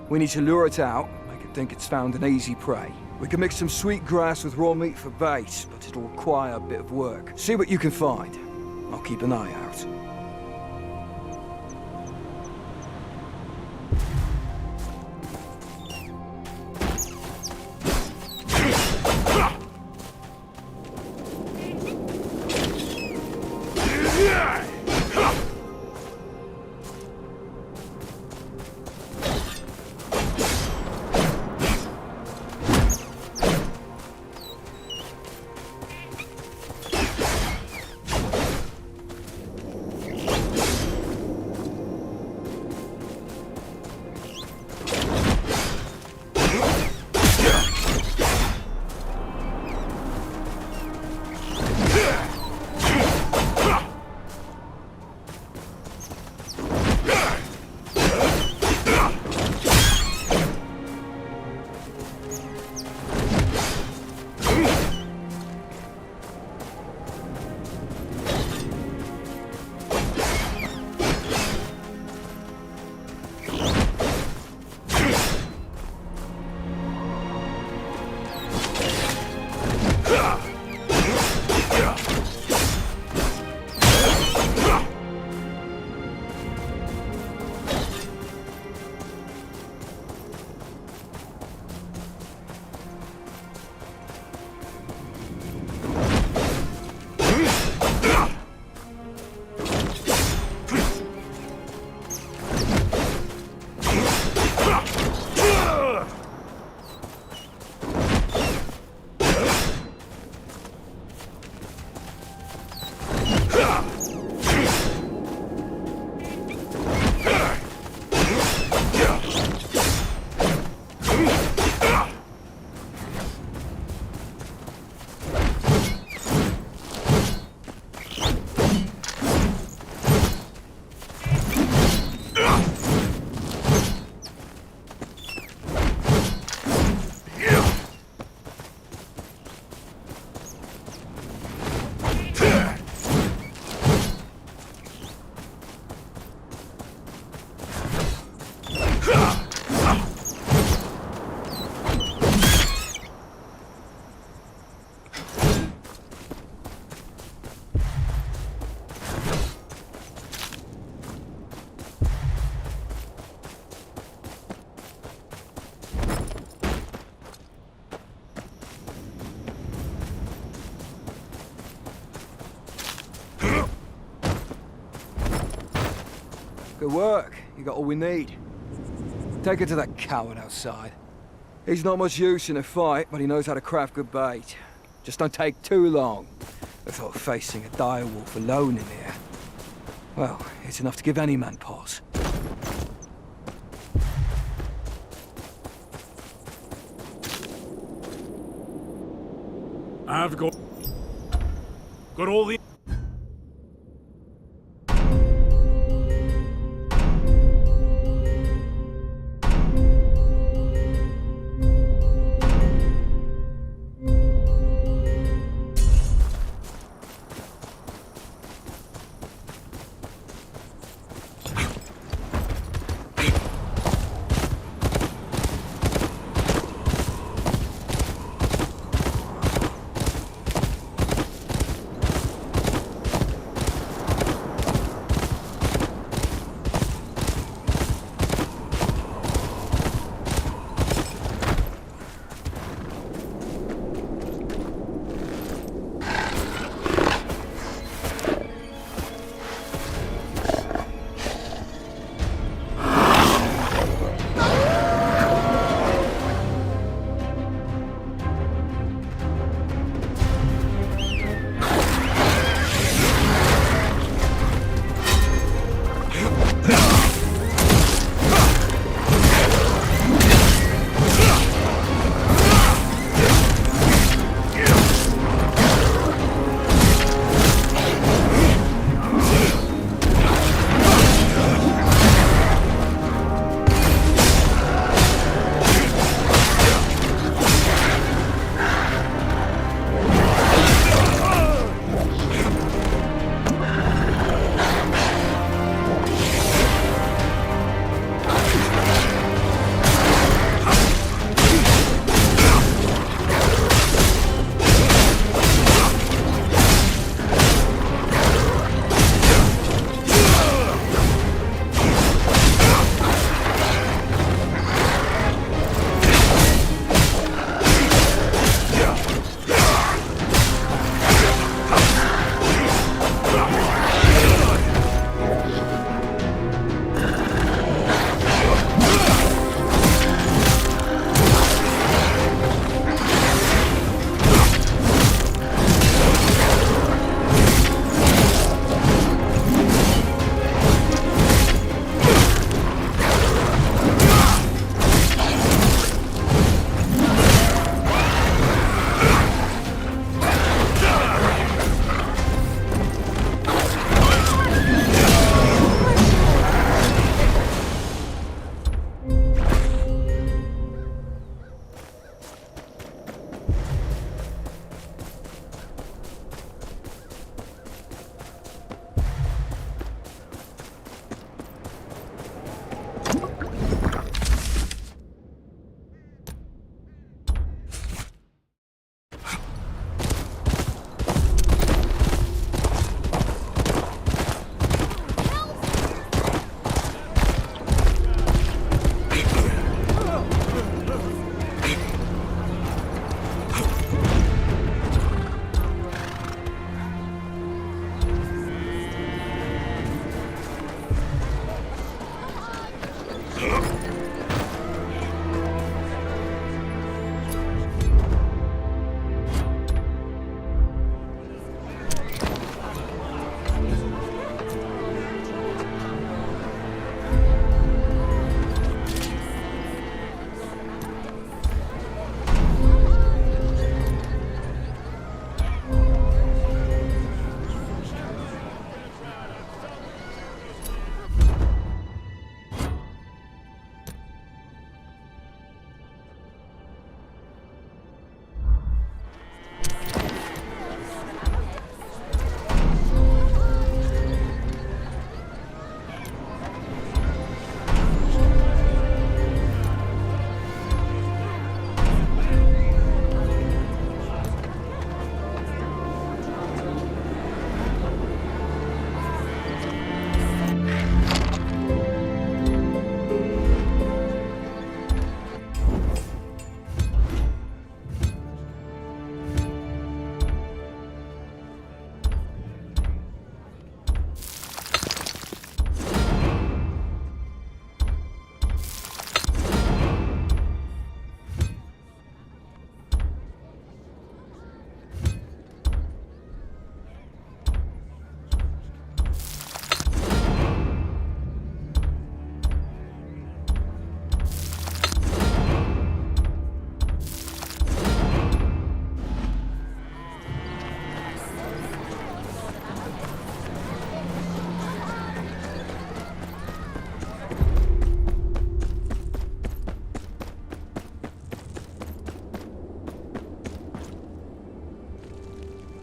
We need to lure it out, make it think it's found an easy prey. We can mix some sweet grass with raw meat for bait, but it'll require a bit of work. See what you can find. I'll keep an eye out. Good work. You got all we need. Take her to that coward outside. He's not much use in a fight, but he knows how to craft good bait. Just don't take too long. I thought facing a direwolf alone in here, well, it's enough to give any man pause. I've got all the...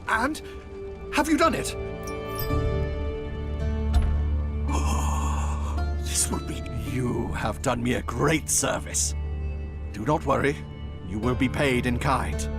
And? Have you done it? Oh, this will be... You have done me a great service. Do not worry. You will be paid in kind.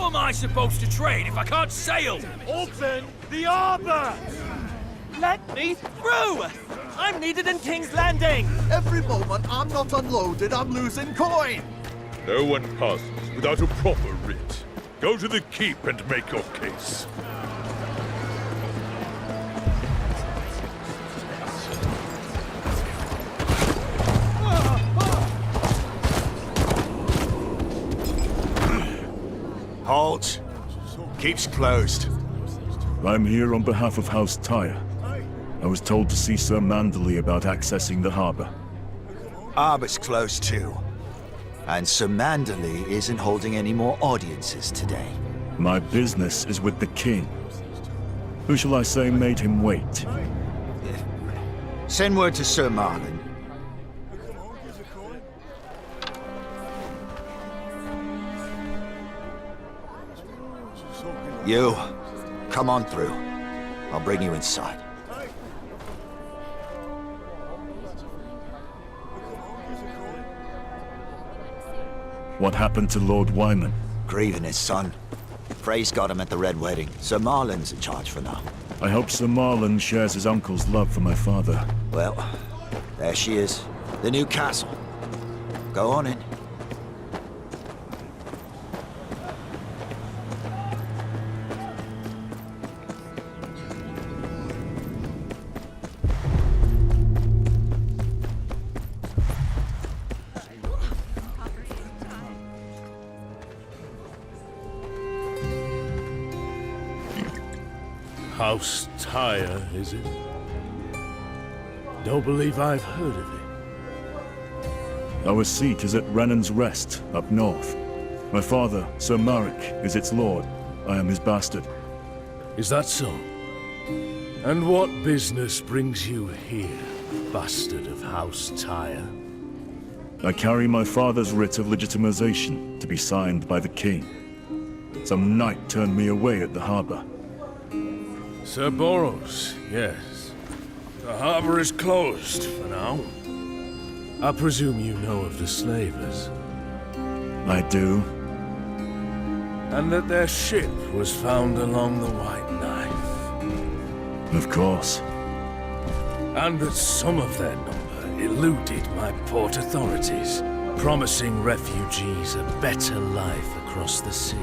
am I supposed to trade if I can't sail? Open the harbor! Let me through! I'm needed in King's Landing! Every moment I'm not unloaded, I'm losing coin! No one passes without a proper writ. Go to the keep and make your case. Halt! Keep's closed. I'm here on behalf of House Tyre. I was told to see Sir Manderley about accessing the harbor. Harbor's closed too. And Sir Manderley isn't holding any more audiences today. My business is with the king. Who shall I say made him wait? Send word to Sir Marlin. You, come on through. I'll bring you inside. What happened to Lord Wyman? Grieving his son. Frey's got him at the Red Wedding. Sir Marlin's in charge for now. I hope Sir Marlin shares his uncle's love for my father. Well, there she is. The new castle. Go on in. House Tyre, is it? Don't believe I've heard of it. Our seat is at Renan's Rest, up north. My father, Sir Marek, is its lord. I am his bastard. Is that so? And what business brings you here, bastard of House Tyre? I carry my father's writ of legitimization to be signed by the king. Some knight turned me away at the harbor. Sir Boros, yes. The harbor is closed for now. I presume you know of the slavers. I do. And that their ship was found along the White Knife. Of course. And that some of their number eluded my port authorities, promising refugees a better life across the sea.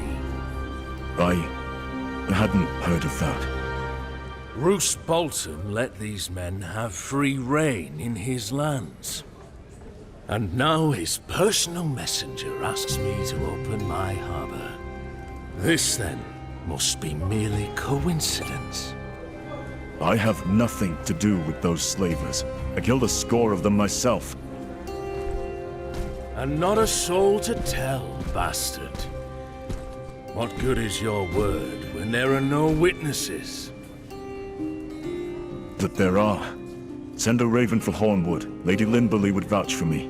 I hadn't heard of that. Roose Bolton let these men have free reign in his lands. And now his personal messenger asks me to open my harbor. This, then, must be merely coincidence. I have nothing to do with those slavers. I killed a score of them myself. And not a soul to tell, bastard. What good is your word when there are no witnesses? That there are. Send a raven for Hornwood. Lady Limberley would vouch for me.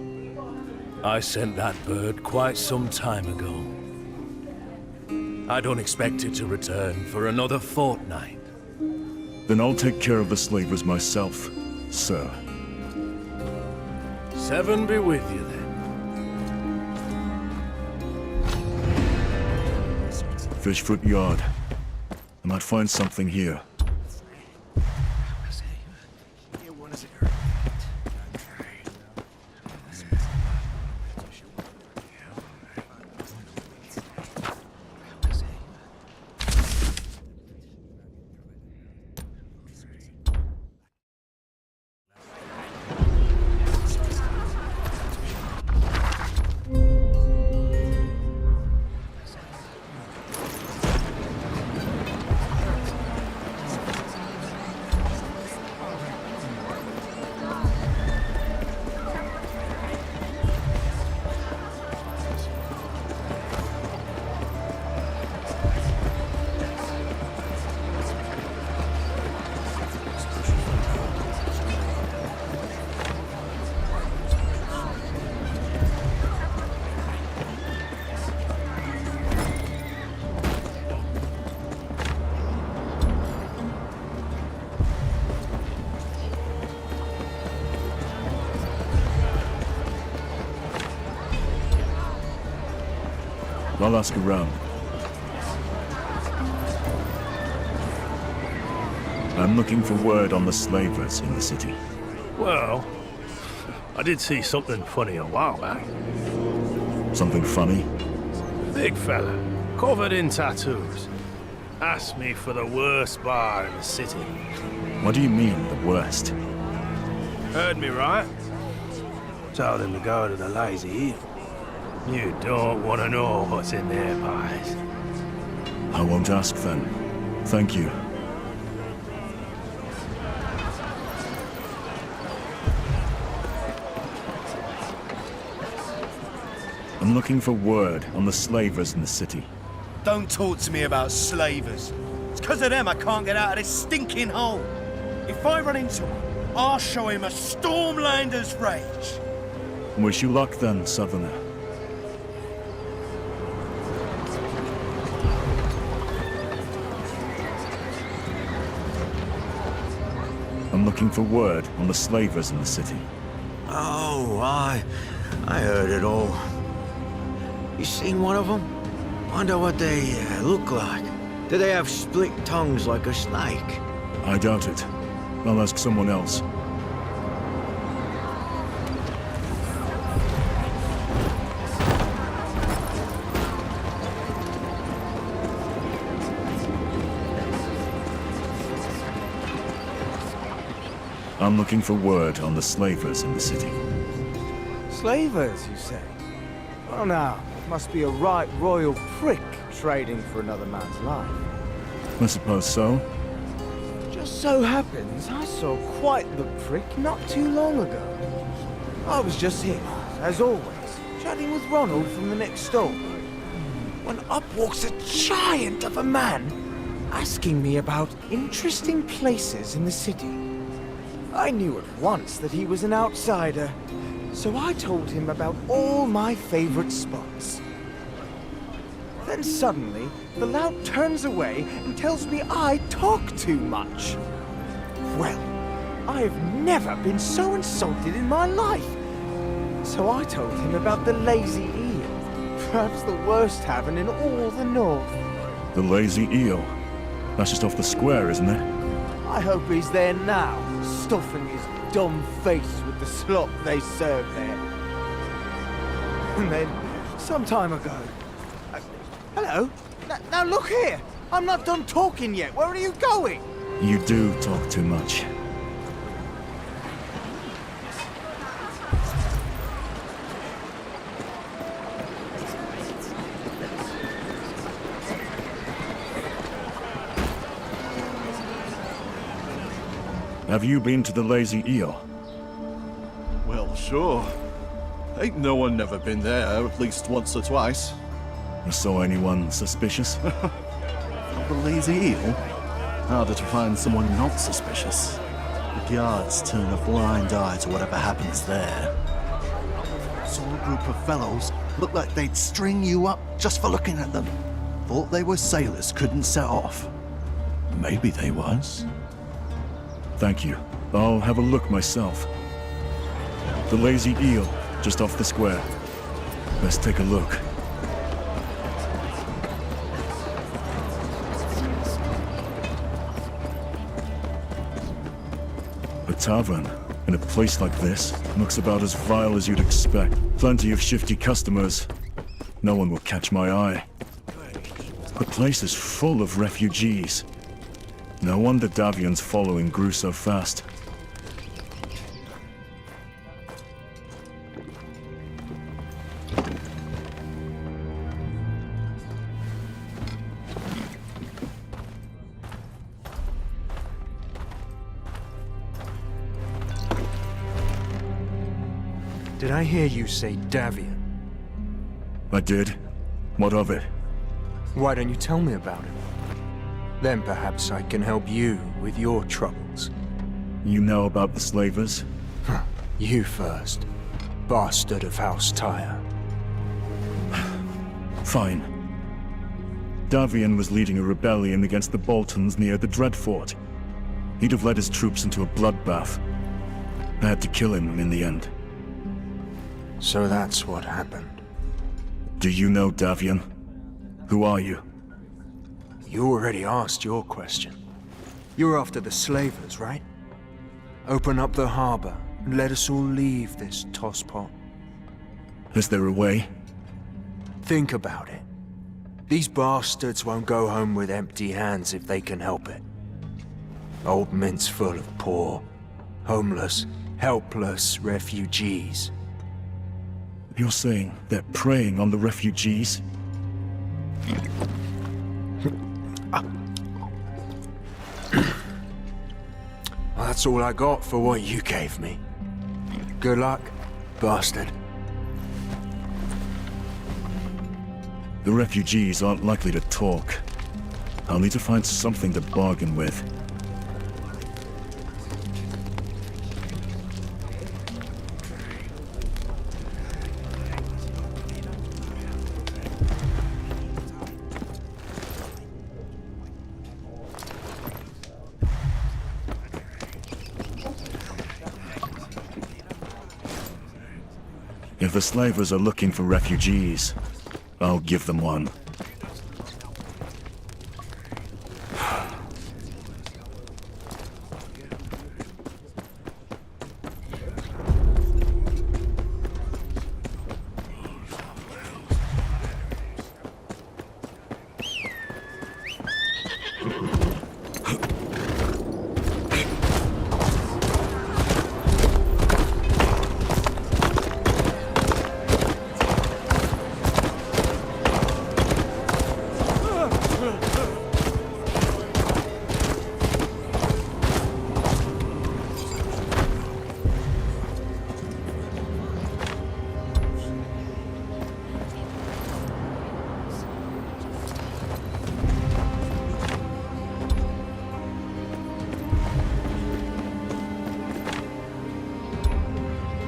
I sent that bird quite some time ago. I don't expect it to return for another fortnight. Then I'll take care of the slavers myself, sir. 7 be with you then. Fishfoot Yard. I might find something here. I'll ask around. I'm looking for word on the slavers in the city. Well, I did see something funny a while back. Something funny? Big fella, covered in tattoos. Asked me for the worst bar in the city. What do you mean, the worst? Heard me right? Told him to go to the Lazy Eel. You don't want to know what's in their pies. I won't ask then. Thank you. I'm looking for word on the slavers in the city. Don't talk to me about slavers. It's because of them I can't get out of this stinking hole. If I run into him, I'll show him a Stormlander's rage. Wish you luck then, Southerner. I'm looking for word on the slavers in the city. Oh, I heard it all. You seen one of them? Wonder what they look like. Do they have split tongues like a snake? I doubt it. I'll ask someone else. I'm looking for word on the slavers in the city. Slavers, you say? Well now, it must be a right royal prick trading for another man's life. I suppose so. Just so happens I saw quite the prick not too long ago. I was just here, as always, chatting with Ronald from the next door, when up walks a giant of a man, asking me about interesting places in the city. I knew at once that he was an outsider, so I told him about all my favorite spots. Then suddenly, the lout turns away and tells me I talk too much. Well, I have never been so insulted in my life. So I told him about the Lazy Eel, perhaps the worst tavern in all the north. The Lazy Eel? That's just off the square, isn't it? I hope he's there now, stuffing his dumb face with the slop they serve there. And then, some time ago... hello? Now look here! I'm not done talking yet. Where are you going? You do talk too much. Have you been to the Lazy Eel? Well, sure. Ain't no one never been there, at least once or twice. You saw anyone suspicious? The Lazy Eel? Harder to find someone not suspicious. The guards turn a blind eye to whatever happens there. Saw a group of fellows, looked like they'd string you up just for looking at them. Thought they were sailors, couldn't set off. Maybe they was. Thank you. I'll have a look myself. The Lazy Eel, just off the square. Let's take a look. A tavern, in a place like this, looks about as vile as you'd expect. Plenty of shifty customers. No one will catch my eye. The place is full of refugees. No wonder Davian's following grew so fast. Did I hear you say Davian? I did. What of it? Why don't you tell me about it? Then perhaps I can help you with your troubles. You know about the slavers? You first, bastard of House Tyre. Fine. Davian was leading a rebellion against the Boltons near the Dreadfort. He'd have led his troops into a bloodbath. I had to kill him in the end. So that's what happened. Do you know Davian? Who are you? You already asked your question. You're after the slavers, right? Open up the harbor and let us all leave this tosspot. Is there a way? Think about it. These bastards won't go home with empty hands if they can help it. Old Mint's full of poor, homeless, helpless refugees. You're saying they're preying on the refugees? Well, that's all I got for what you gave me. Good luck, bastard. The refugees aren't likely to talk. I'll need to find something to bargain with. If the slavers are looking for refugees, I'll give them one.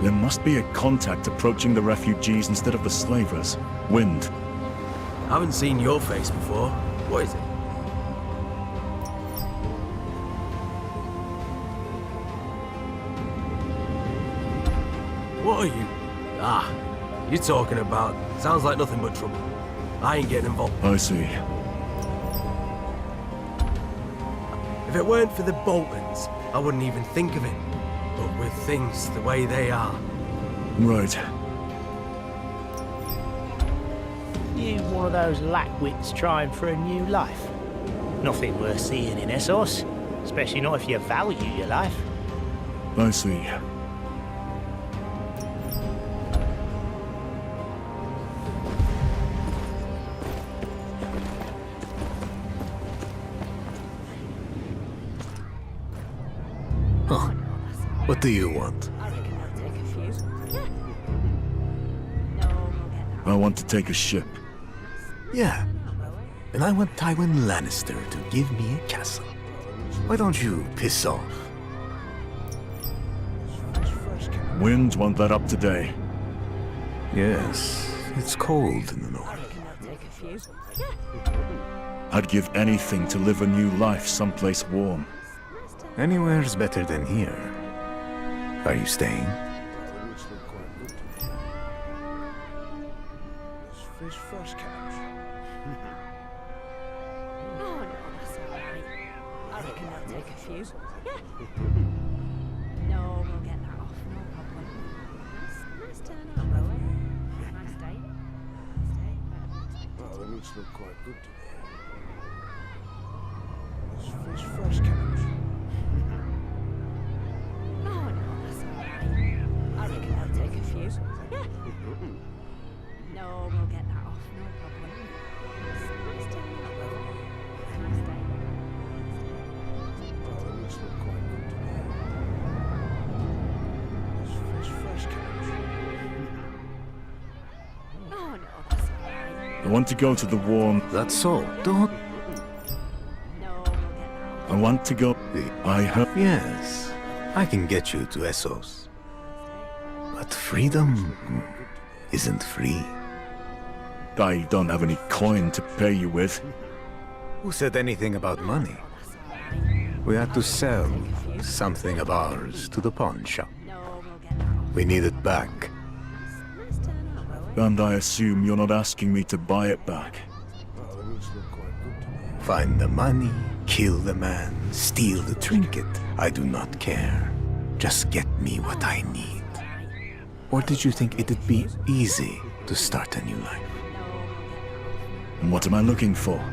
There must be a contact approaching the refugees instead of the slavers. Wind. I haven't seen your face before. What is it? What are you? Ah, you're talking about. Sounds like nothing but trouble. I ain't getting involved. I see. If it weren't for the Boltons, I wouldn't even think of it. But with things the way they are... Right. You one of those lackwits trying for a new life? Nothing worth seeing in Essos, especially not if you value your life. I see. What do you want? I want to take a ship. Yeah. And I want Tywin Lannister to give me a castle. Why don't you piss off? Winds want that up today. Yes, it's cold in the north. I'd give anything to live a new life someplace warm. Anywhere's better than here. Are you staying? Fish first catch. Oh, no, that's all right. I reckon they'll take a few. Yeah. No, we'll get that off, no problem. Nice turn out, though, eh? Nice day. Well, the meats look quite good today. Fish first catch. Oh, no, that's all right. I reckon they'll take a few. Yeah. No, we'll get that off, no problem. Nice turn out, though. Nice day. Well, the meats look quite good today. Fish first catch. Oh, no, that's all right. I want to go to the warm... That's all. Don't... I want to go... I heard... Yes, I can get you to Essos. But freedom isn't free. I don't have any coin to pay you with. Who said anything about money? We had to sell something of ours to the pawn shop. We need it back. And I assume you're not asking me to buy it back. Find the money, Kill the man, steal the trinket. I do not care. Just get me what I need. Or did you think it'd be easy to start a new life? What am I looking for?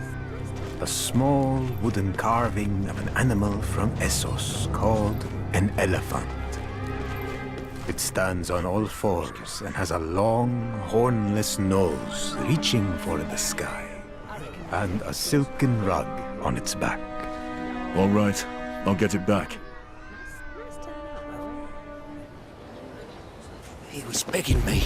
A small wooden carving of an animal from Essos called an elephant. It stands on all fours and has a long, hornless nose reaching for the sky, and a silken rug on its back. All right, I'll get it back. He was begging me.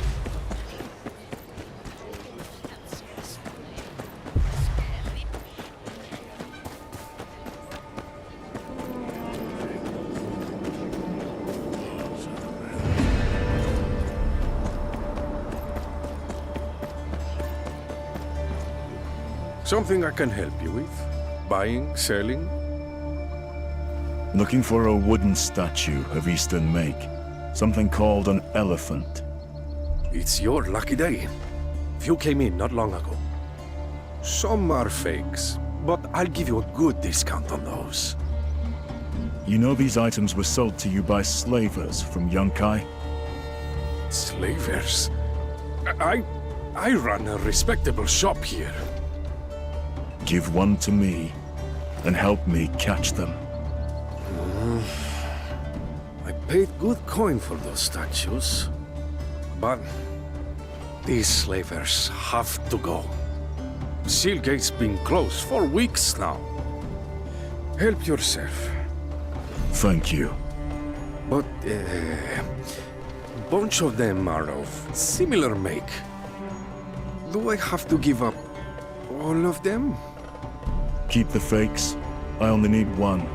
Something I can help you with? Buying, selling? Looking for a wooden statue of Eastern make. Something called an elephant. It's your lucky day. Few came in not long ago. Some are fakes, but I'll give you a good discount on those. You know these items were sold to you by slavers from Yunkai? Slavers? I run a respectable shop here. Give one to me, and help me catch them. I paid good coin for those statues. But these slavers have to go. Seal gate's been closed for weeks now. Help yourself. Thank you. But bunch of them are of similar make. Do I have to give up all of them? Keep the fakes. I only need one.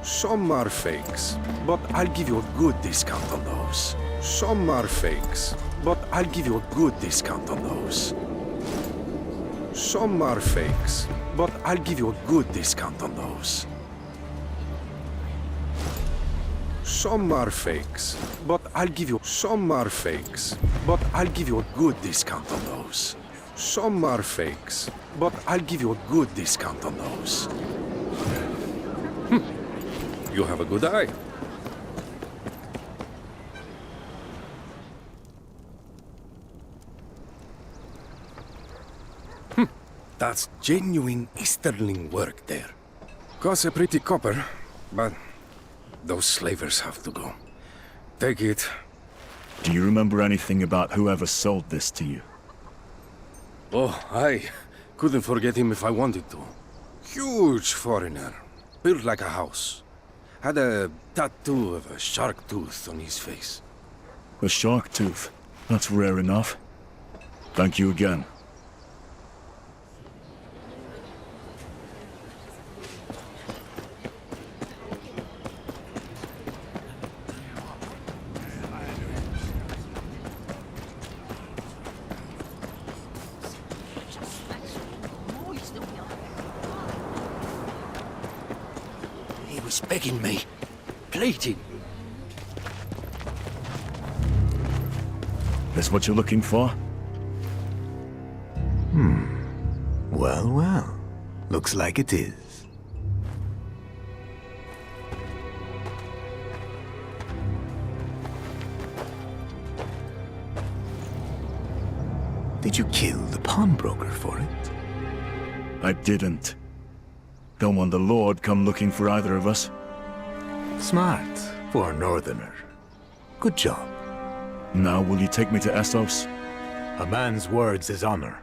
Some are fakes, but I'll give you a good discount on those. Some are fakes, but I'll give you a good discount on those. Some are fakes, but I'll give you a good discount on those. Some are fakes, but I'll give you... Some are fakes, but I'll give you a good discount on those. Some are fakes, but I'll give you a good discount on those. You have a good eye. That's genuine Easterling work there. Costs a pretty copper, but those slavers have to go. Take it. Do you remember anything about whoever sold this to you? Oh, I couldn't forget him if I wanted to. Huge foreigner, built like a house. Had a tattoo of a shark tooth on his face. A shark tooth? That's rare enough. Thank you again. He was begging me, pleading. This what you're looking for? Well, well. Looks like it is. Did you kill the pawnbroker for it? I didn't. Don't want the Lord come looking for either of us. Smart for a northerner. Good job. Now will you take me to Essos? A man's words is honor.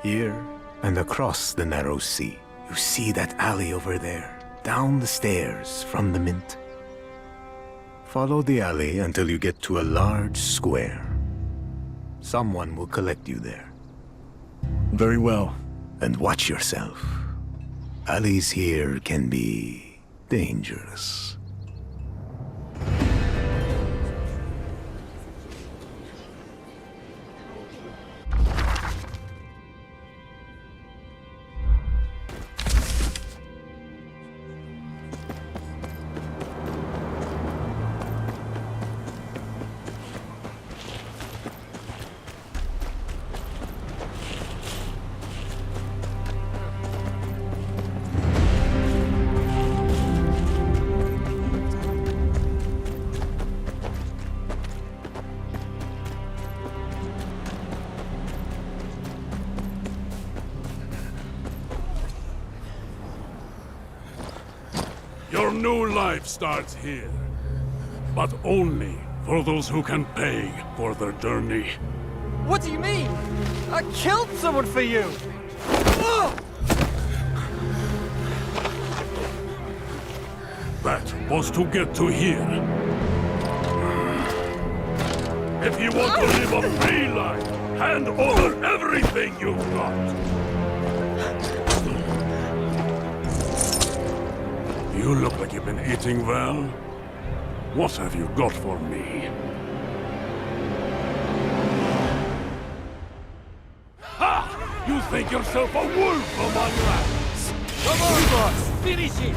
Here and across the narrow sea. You see that alley over there? Down the stairs from the Mint. Follow the alley until you get to a large square. Someone will collect you there. Very well. And watch yourself. Alleys here can be dangerous. Your new life starts here. But only for those who can pay for their journey. What do you mean? I killed someone for you! That was to get to here. If you want to live a free life, hand over everything you've got. You look like you've been eating well. What have you got for me? Ha! You think yourself a wolf among lambs? Come on, boss! Finish it!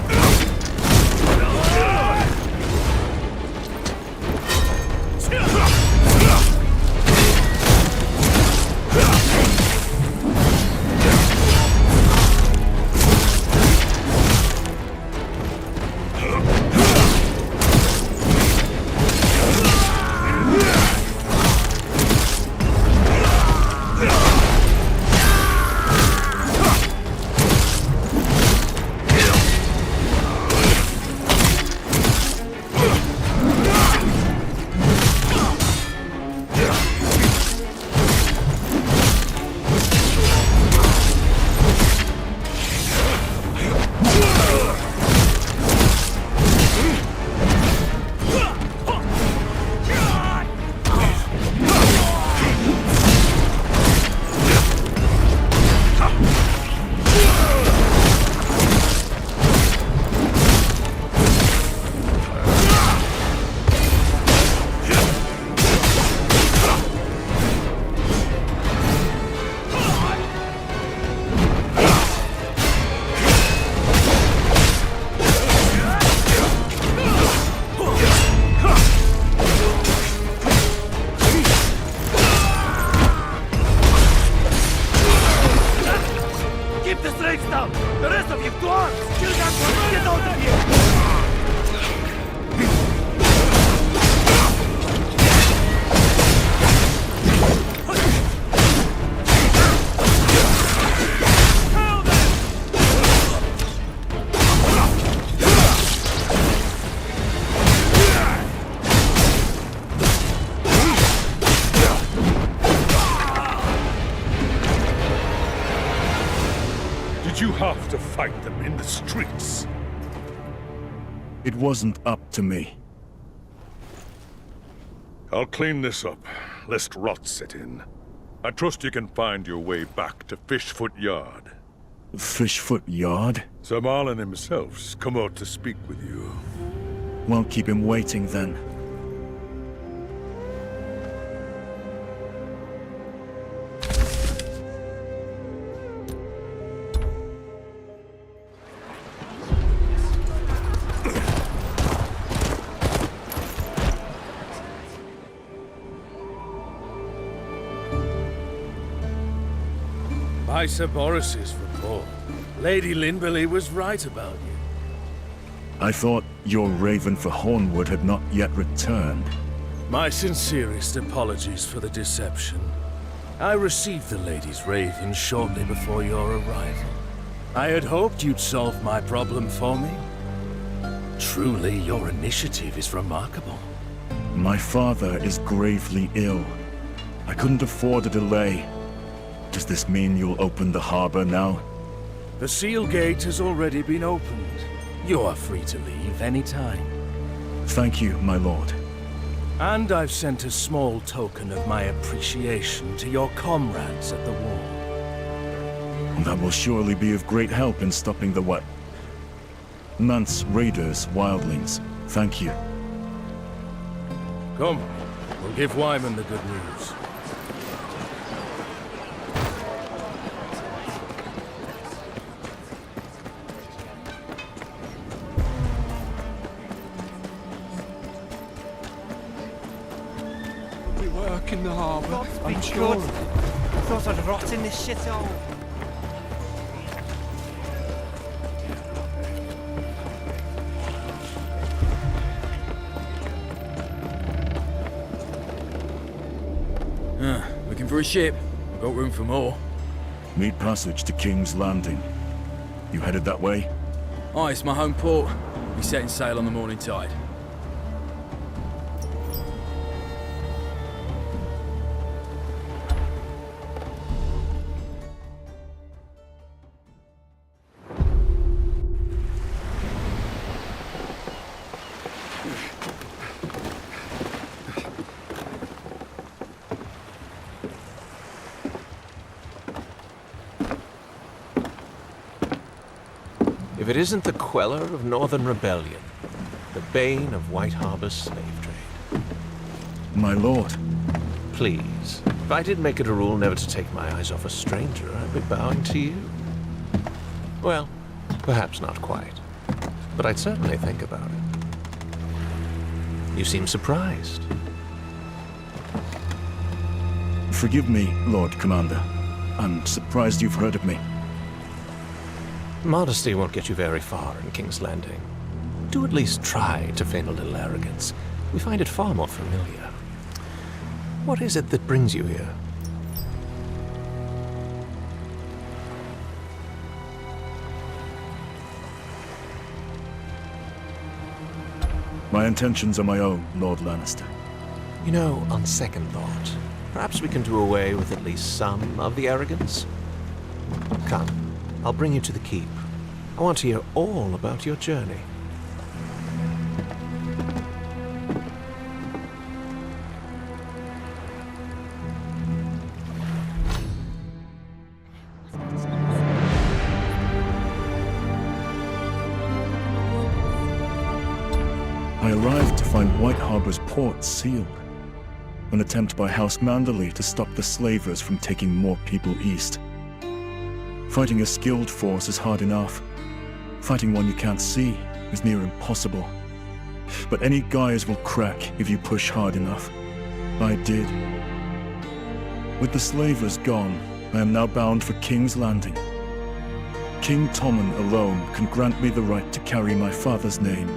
You have to fight them in the streets. It wasn't up to me. I'll clean this up, lest rot set in. I trust you can find your way back to Fishfoot Yard. Fishfoot Yard? Sir Marlin himself's come out to speak with you. Won't keep him waiting then. By Sir Boris's report, Lady Linberley was right about you. I thought your raven for Hornwood had not yet returned. My sincerest apologies for the deception. I received the lady's raven shortly before your arrival. I had hoped you'd solve my problem for me. Truly, your initiative is remarkable. My father is gravely ill. I couldn't afford a delay. Does this mean you'll open the harbor now? The seal gate has already been opened. You are free to leave any time. Thank you, my lord. And I've sent a small token of my appreciation to your comrades at the wall. That will surely be of great help in stopping the what? Manse raiders, wildlings. Thank you. Come, we'll give Wyman the good news. In the harbour. God's I'm been sure. good. I thought I'd rot in this shithole. Looking for a ship? I've got room for more. Meet passage to King's Landing. You headed that way? Oh, it's my home port. Be setting sail on the morning tide. If it isn't the queller of Northern Rebellion, the bane of White Harbor's slave trade. My lord. Please, if I did make it a rule never to take my eyes off a stranger, I'd be bowing to you. Well, perhaps not quite, but I'd certainly think about it. You seem surprised. Forgive me, Lord Commander. I'm surprised you've heard of me. Modesty won't get you very far in King's Landing. Do at least try to feign a little arrogance. We find it far more familiar. What is it that brings you here? My intentions are my own, Lord Lannister. You know, on second thought, perhaps we can do away with at least some of the arrogance. Come, I'll bring you to the keep. I want to hear all about your journey. I arrived to find White Harbor's port sealed. An attempt by House Manderley to stop the slavers from taking more people east. Fighting a skilled force is hard enough. Fighting one you can't see is near impossible. But any guys will crack if you push hard enough. I did. With the slavers gone, I am now bound for King's Landing. King Tommen alone can grant me the right to carry my father's name.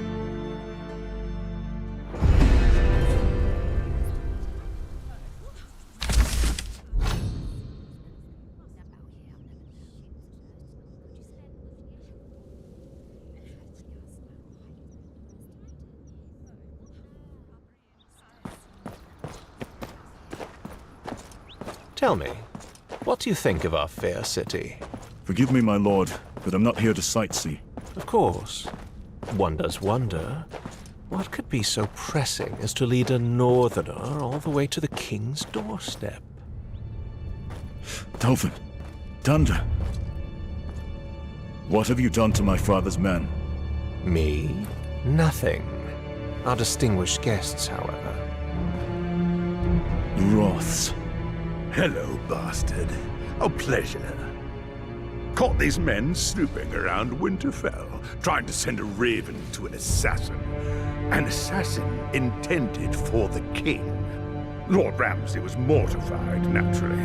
Tell me, what do you think of our fair city? Forgive me, my lord, but I'm not here to sightsee. Of course. One does wonder, what could be so pressing as to lead a northerner all the way to the king's doorstep? Delvin, Dunder, what have you done to my father's men? Me? Nothing. Our distinguished guests, however. The Roths. Hello, bastard. A pleasure. Caught these men snooping around Winterfell, trying to send a raven to an assassin. An assassin intended for the king. Lord Ramsay was mortified, naturally.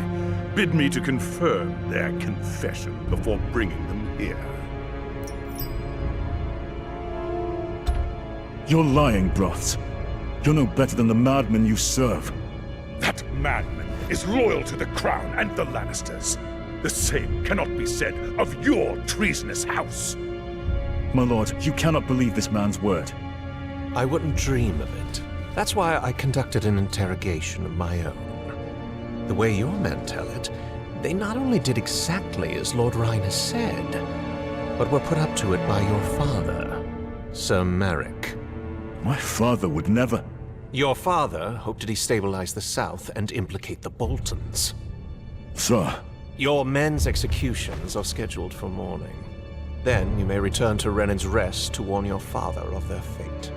Bid me to confirm their confession before bringing them here. You're lying, Broths. You're no better than the madmen you serve. That madman is loyal to the crown and the Lannisters. The same cannot be said of your treasonous house. My lord, you cannot believe this man's word. I wouldn't dream of it. That's why I conducted an interrogation of my own. The way your men tell it, they not only did exactly as Lord Rhine has said, but were put up to it by your father, Sir Merrick. My father would never... Your father hoped to destabilize the South and implicate the Boltons. Sir. Your men's executions are scheduled for morning. Then you may return to Renan's Rest to warn your father of their fate.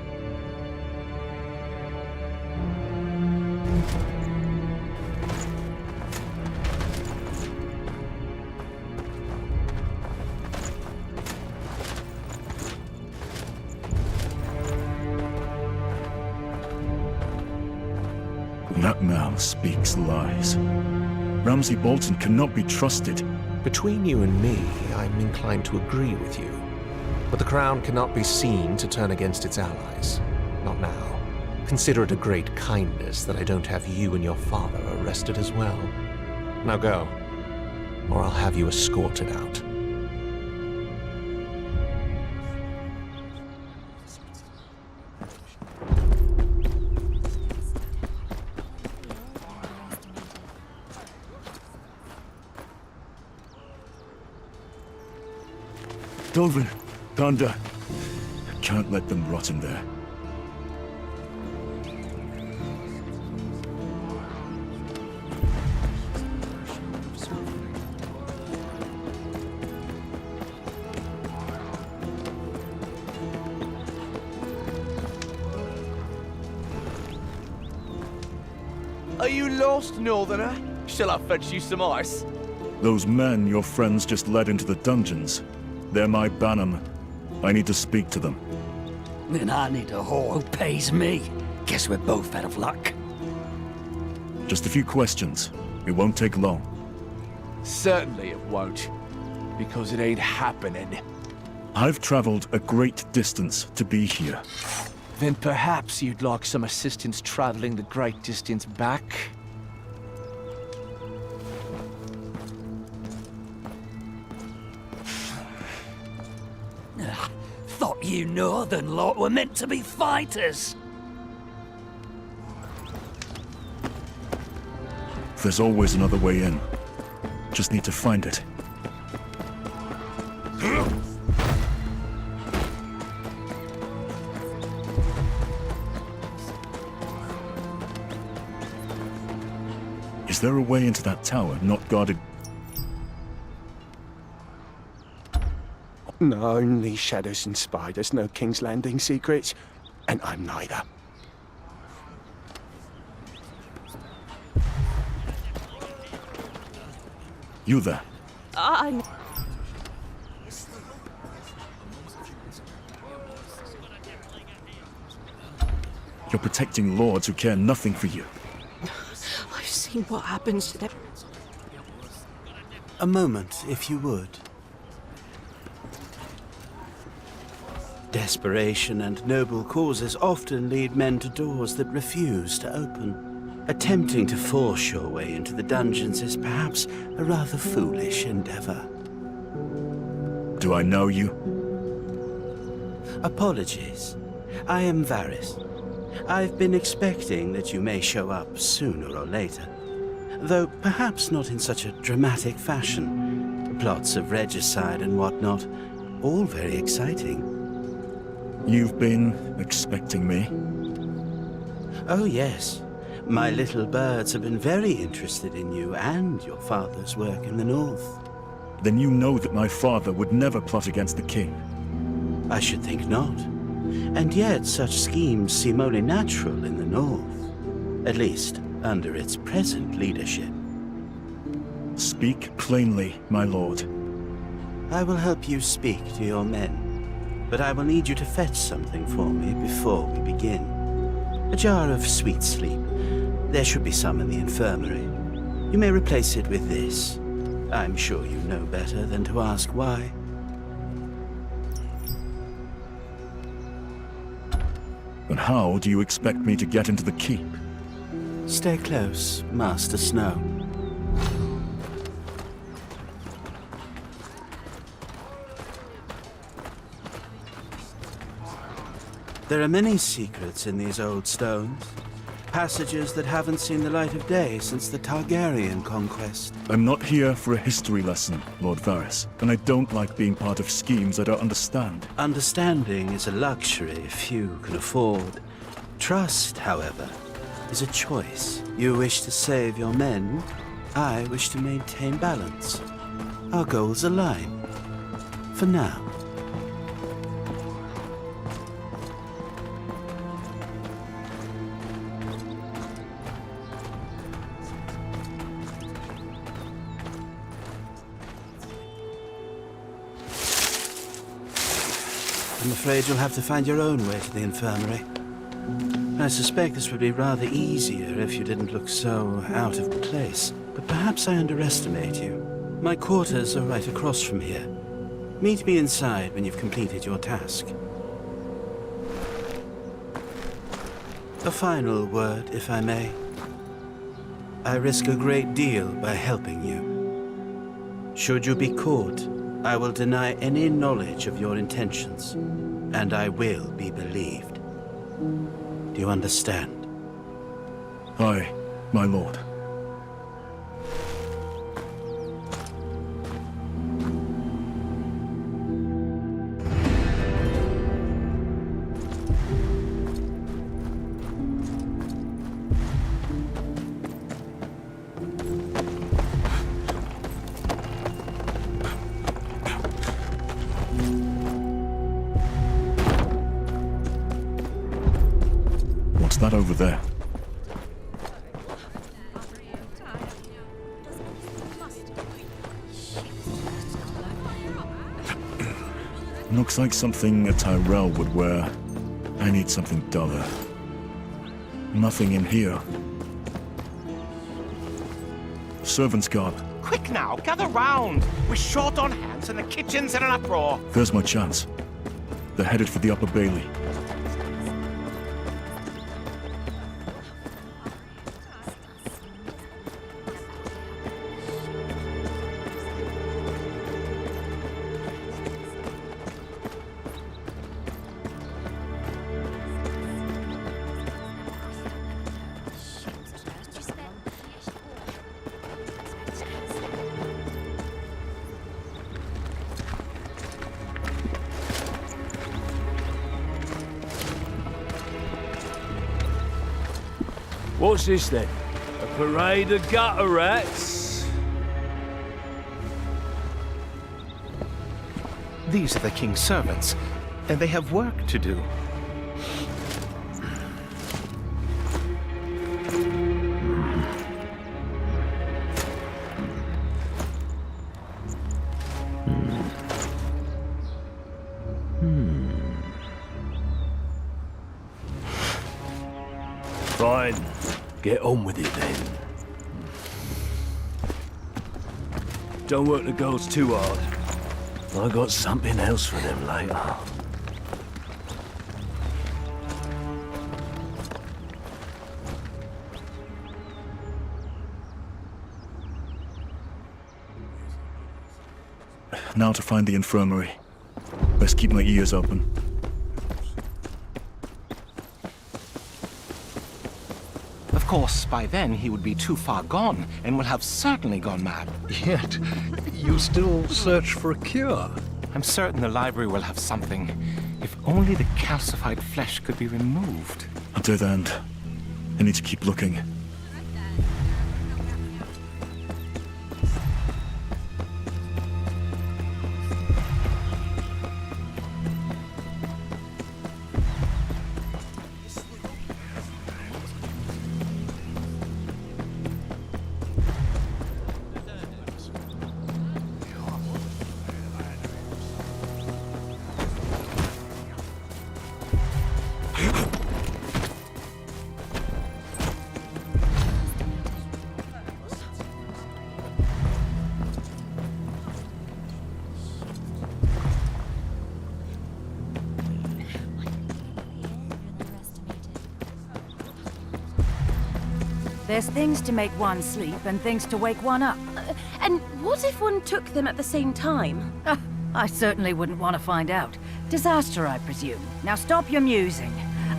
That man speaks lies. Ramsay Bolton cannot be trusted. Between you and me, I'm inclined to agree with you. But the crown cannot be seen to turn against its allies. Not now. Consider it a great kindness that I don't have you and your father arrested as well. Now go, or I'll have you escorted out. Dolvin, Kanda. Can't let them rot in there. Are you lost, Northerner? Shall I fetch you some ice? Those men your friends just led into the dungeons. They're my Bannermen. I need to speak to them. Then I need a whore who pays me. Guess we're both out of luck. Just a few questions. It won't take long. Certainly it won't. Because it ain't happening. I've traveled a great distance to be here. Then perhaps you'd like some assistance traveling the great distance back? Thought you northern lot were meant to be fighters. There's always another way in. Just need to find it. Is there a way into that tower not guarded? No, only shadows and spiders, no King's Landing secrets. And I'm neither. You there? You're protecting lords who care nothing for you. I've seen what happens to them. A moment, if you would. Desperation and noble causes often lead men to doors that refuse to open. Attempting to force your way into the dungeons is perhaps a rather foolish endeavor. Do I know you? Apologies. I am Varys. I've been expecting that you may show up sooner or later. Though perhaps not in such a dramatic fashion. Plots of regicide and whatnot. All very exciting. You've been expecting me? Oh, yes. My little birds have been very interested in you and your father's work in the north. Then you know that my father would never plot against the king. I should think not. And yet such schemes seem only natural in the north. At least, under its present leadership. Speak plainly, my lord. I will help you speak to your men. But I will need you to fetch something for me before we begin. A jar of sweet sleep. There should be some in the infirmary. You may replace it with this. I'm sure you know better than to ask why. And how do you expect me to get into the keep? Stay close, Master Snow. There are many secrets in these old stones. Passages that haven't seen the light of day since the Targaryen conquest. I'm not here for a history lesson, Lord Varys, and I don't like being part of schemes I don't understand. Understanding is a luxury few can afford. Trust, however, is a choice. You wish to save your men, I wish to maintain balance. Our goals align. For now. I'm afraid you'll have to find your own way to the infirmary. I suspect this would be rather easier if you didn't look so out of place. But perhaps I underestimate you. My quarters are right across from here. Meet me inside when you've completed your task. A final word, if I may. I risk a great deal by helping you. Should you be caught, I will deny any knowledge of your intentions, and I will be believed. Do you understand? Aye, my lord. that over there? Looks like something a Tyrell would wear. I need something duller. Nothing in here. Servant's garb. Quick now, gather round! We're short on hands and the kitchen's in an uproar. There's my chance. They're headed for the Upper Bailey. What's this then? A parade of gutter rats? These are the king's servants, and they have work to do. Fine. Get on with it then. Don't work the girls too hard. I got something else for them later. Now to find the infirmary. Best keep my ears open. Of course, by then he would be too far gone and will have certainly gone mad. Yet, you still search for a cure. I'm certain the library will have something. If only the calcified flesh could be removed. A dead end. I need to keep looking. There's things to make one sleep and things to wake one up. And what if one took them at the same time? I certainly wouldn't want to find out. Disaster, I presume. Now stop your musing.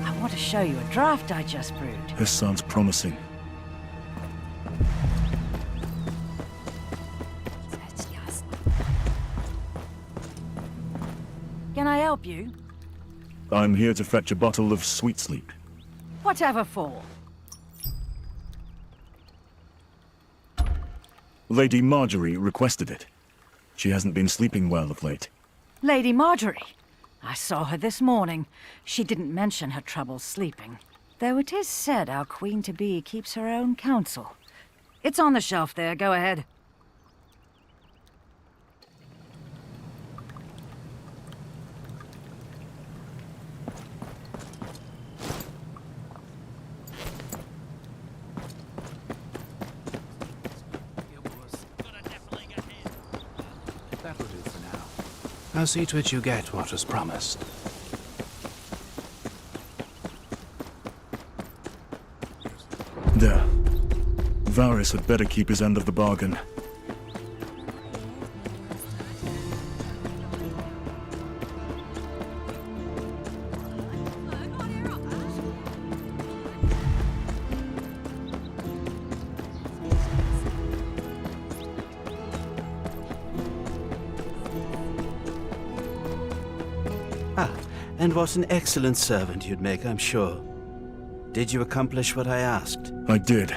I want to show you a draft I just brewed. This sounds promising. Can I help you? I'm here to fetch a bottle of sweet sleep. Whatever for? Lady Marjorie requested it. She hasn't been sleeping well of late. Lady Marjorie. I saw her this morning. She didn't mention her trouble sleeping. Though it is said our queen-to-be keeps her own counsel. It's on the shelf there. Go ahead. That'll do for now. I'll see to it you get what was promised. There. Varys had better keep his end of the bargain. And what an excellent servant you'd make, I'm sure. Did you accomplish what I asked? I did.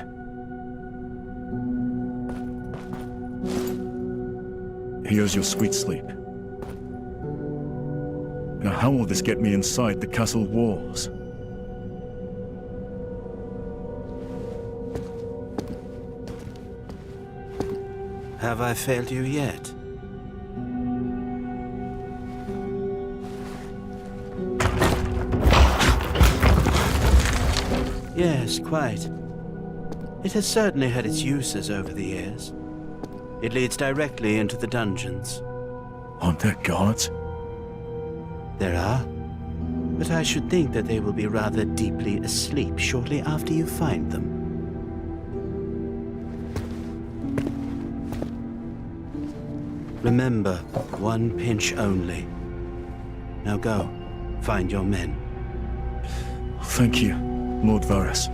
Here's your sweet sleep. Now how will this get me inside the castle walls? Have I failed you yet? Yes, quite. It has certainly had its uses over the years. It leads directly into the dungeons. Aren't there guards? There are. But I should think that they will be rather deeply asleep shortly after you find them. Remember, one pinch only. Now go, find your men. Thank you, Lord Varys.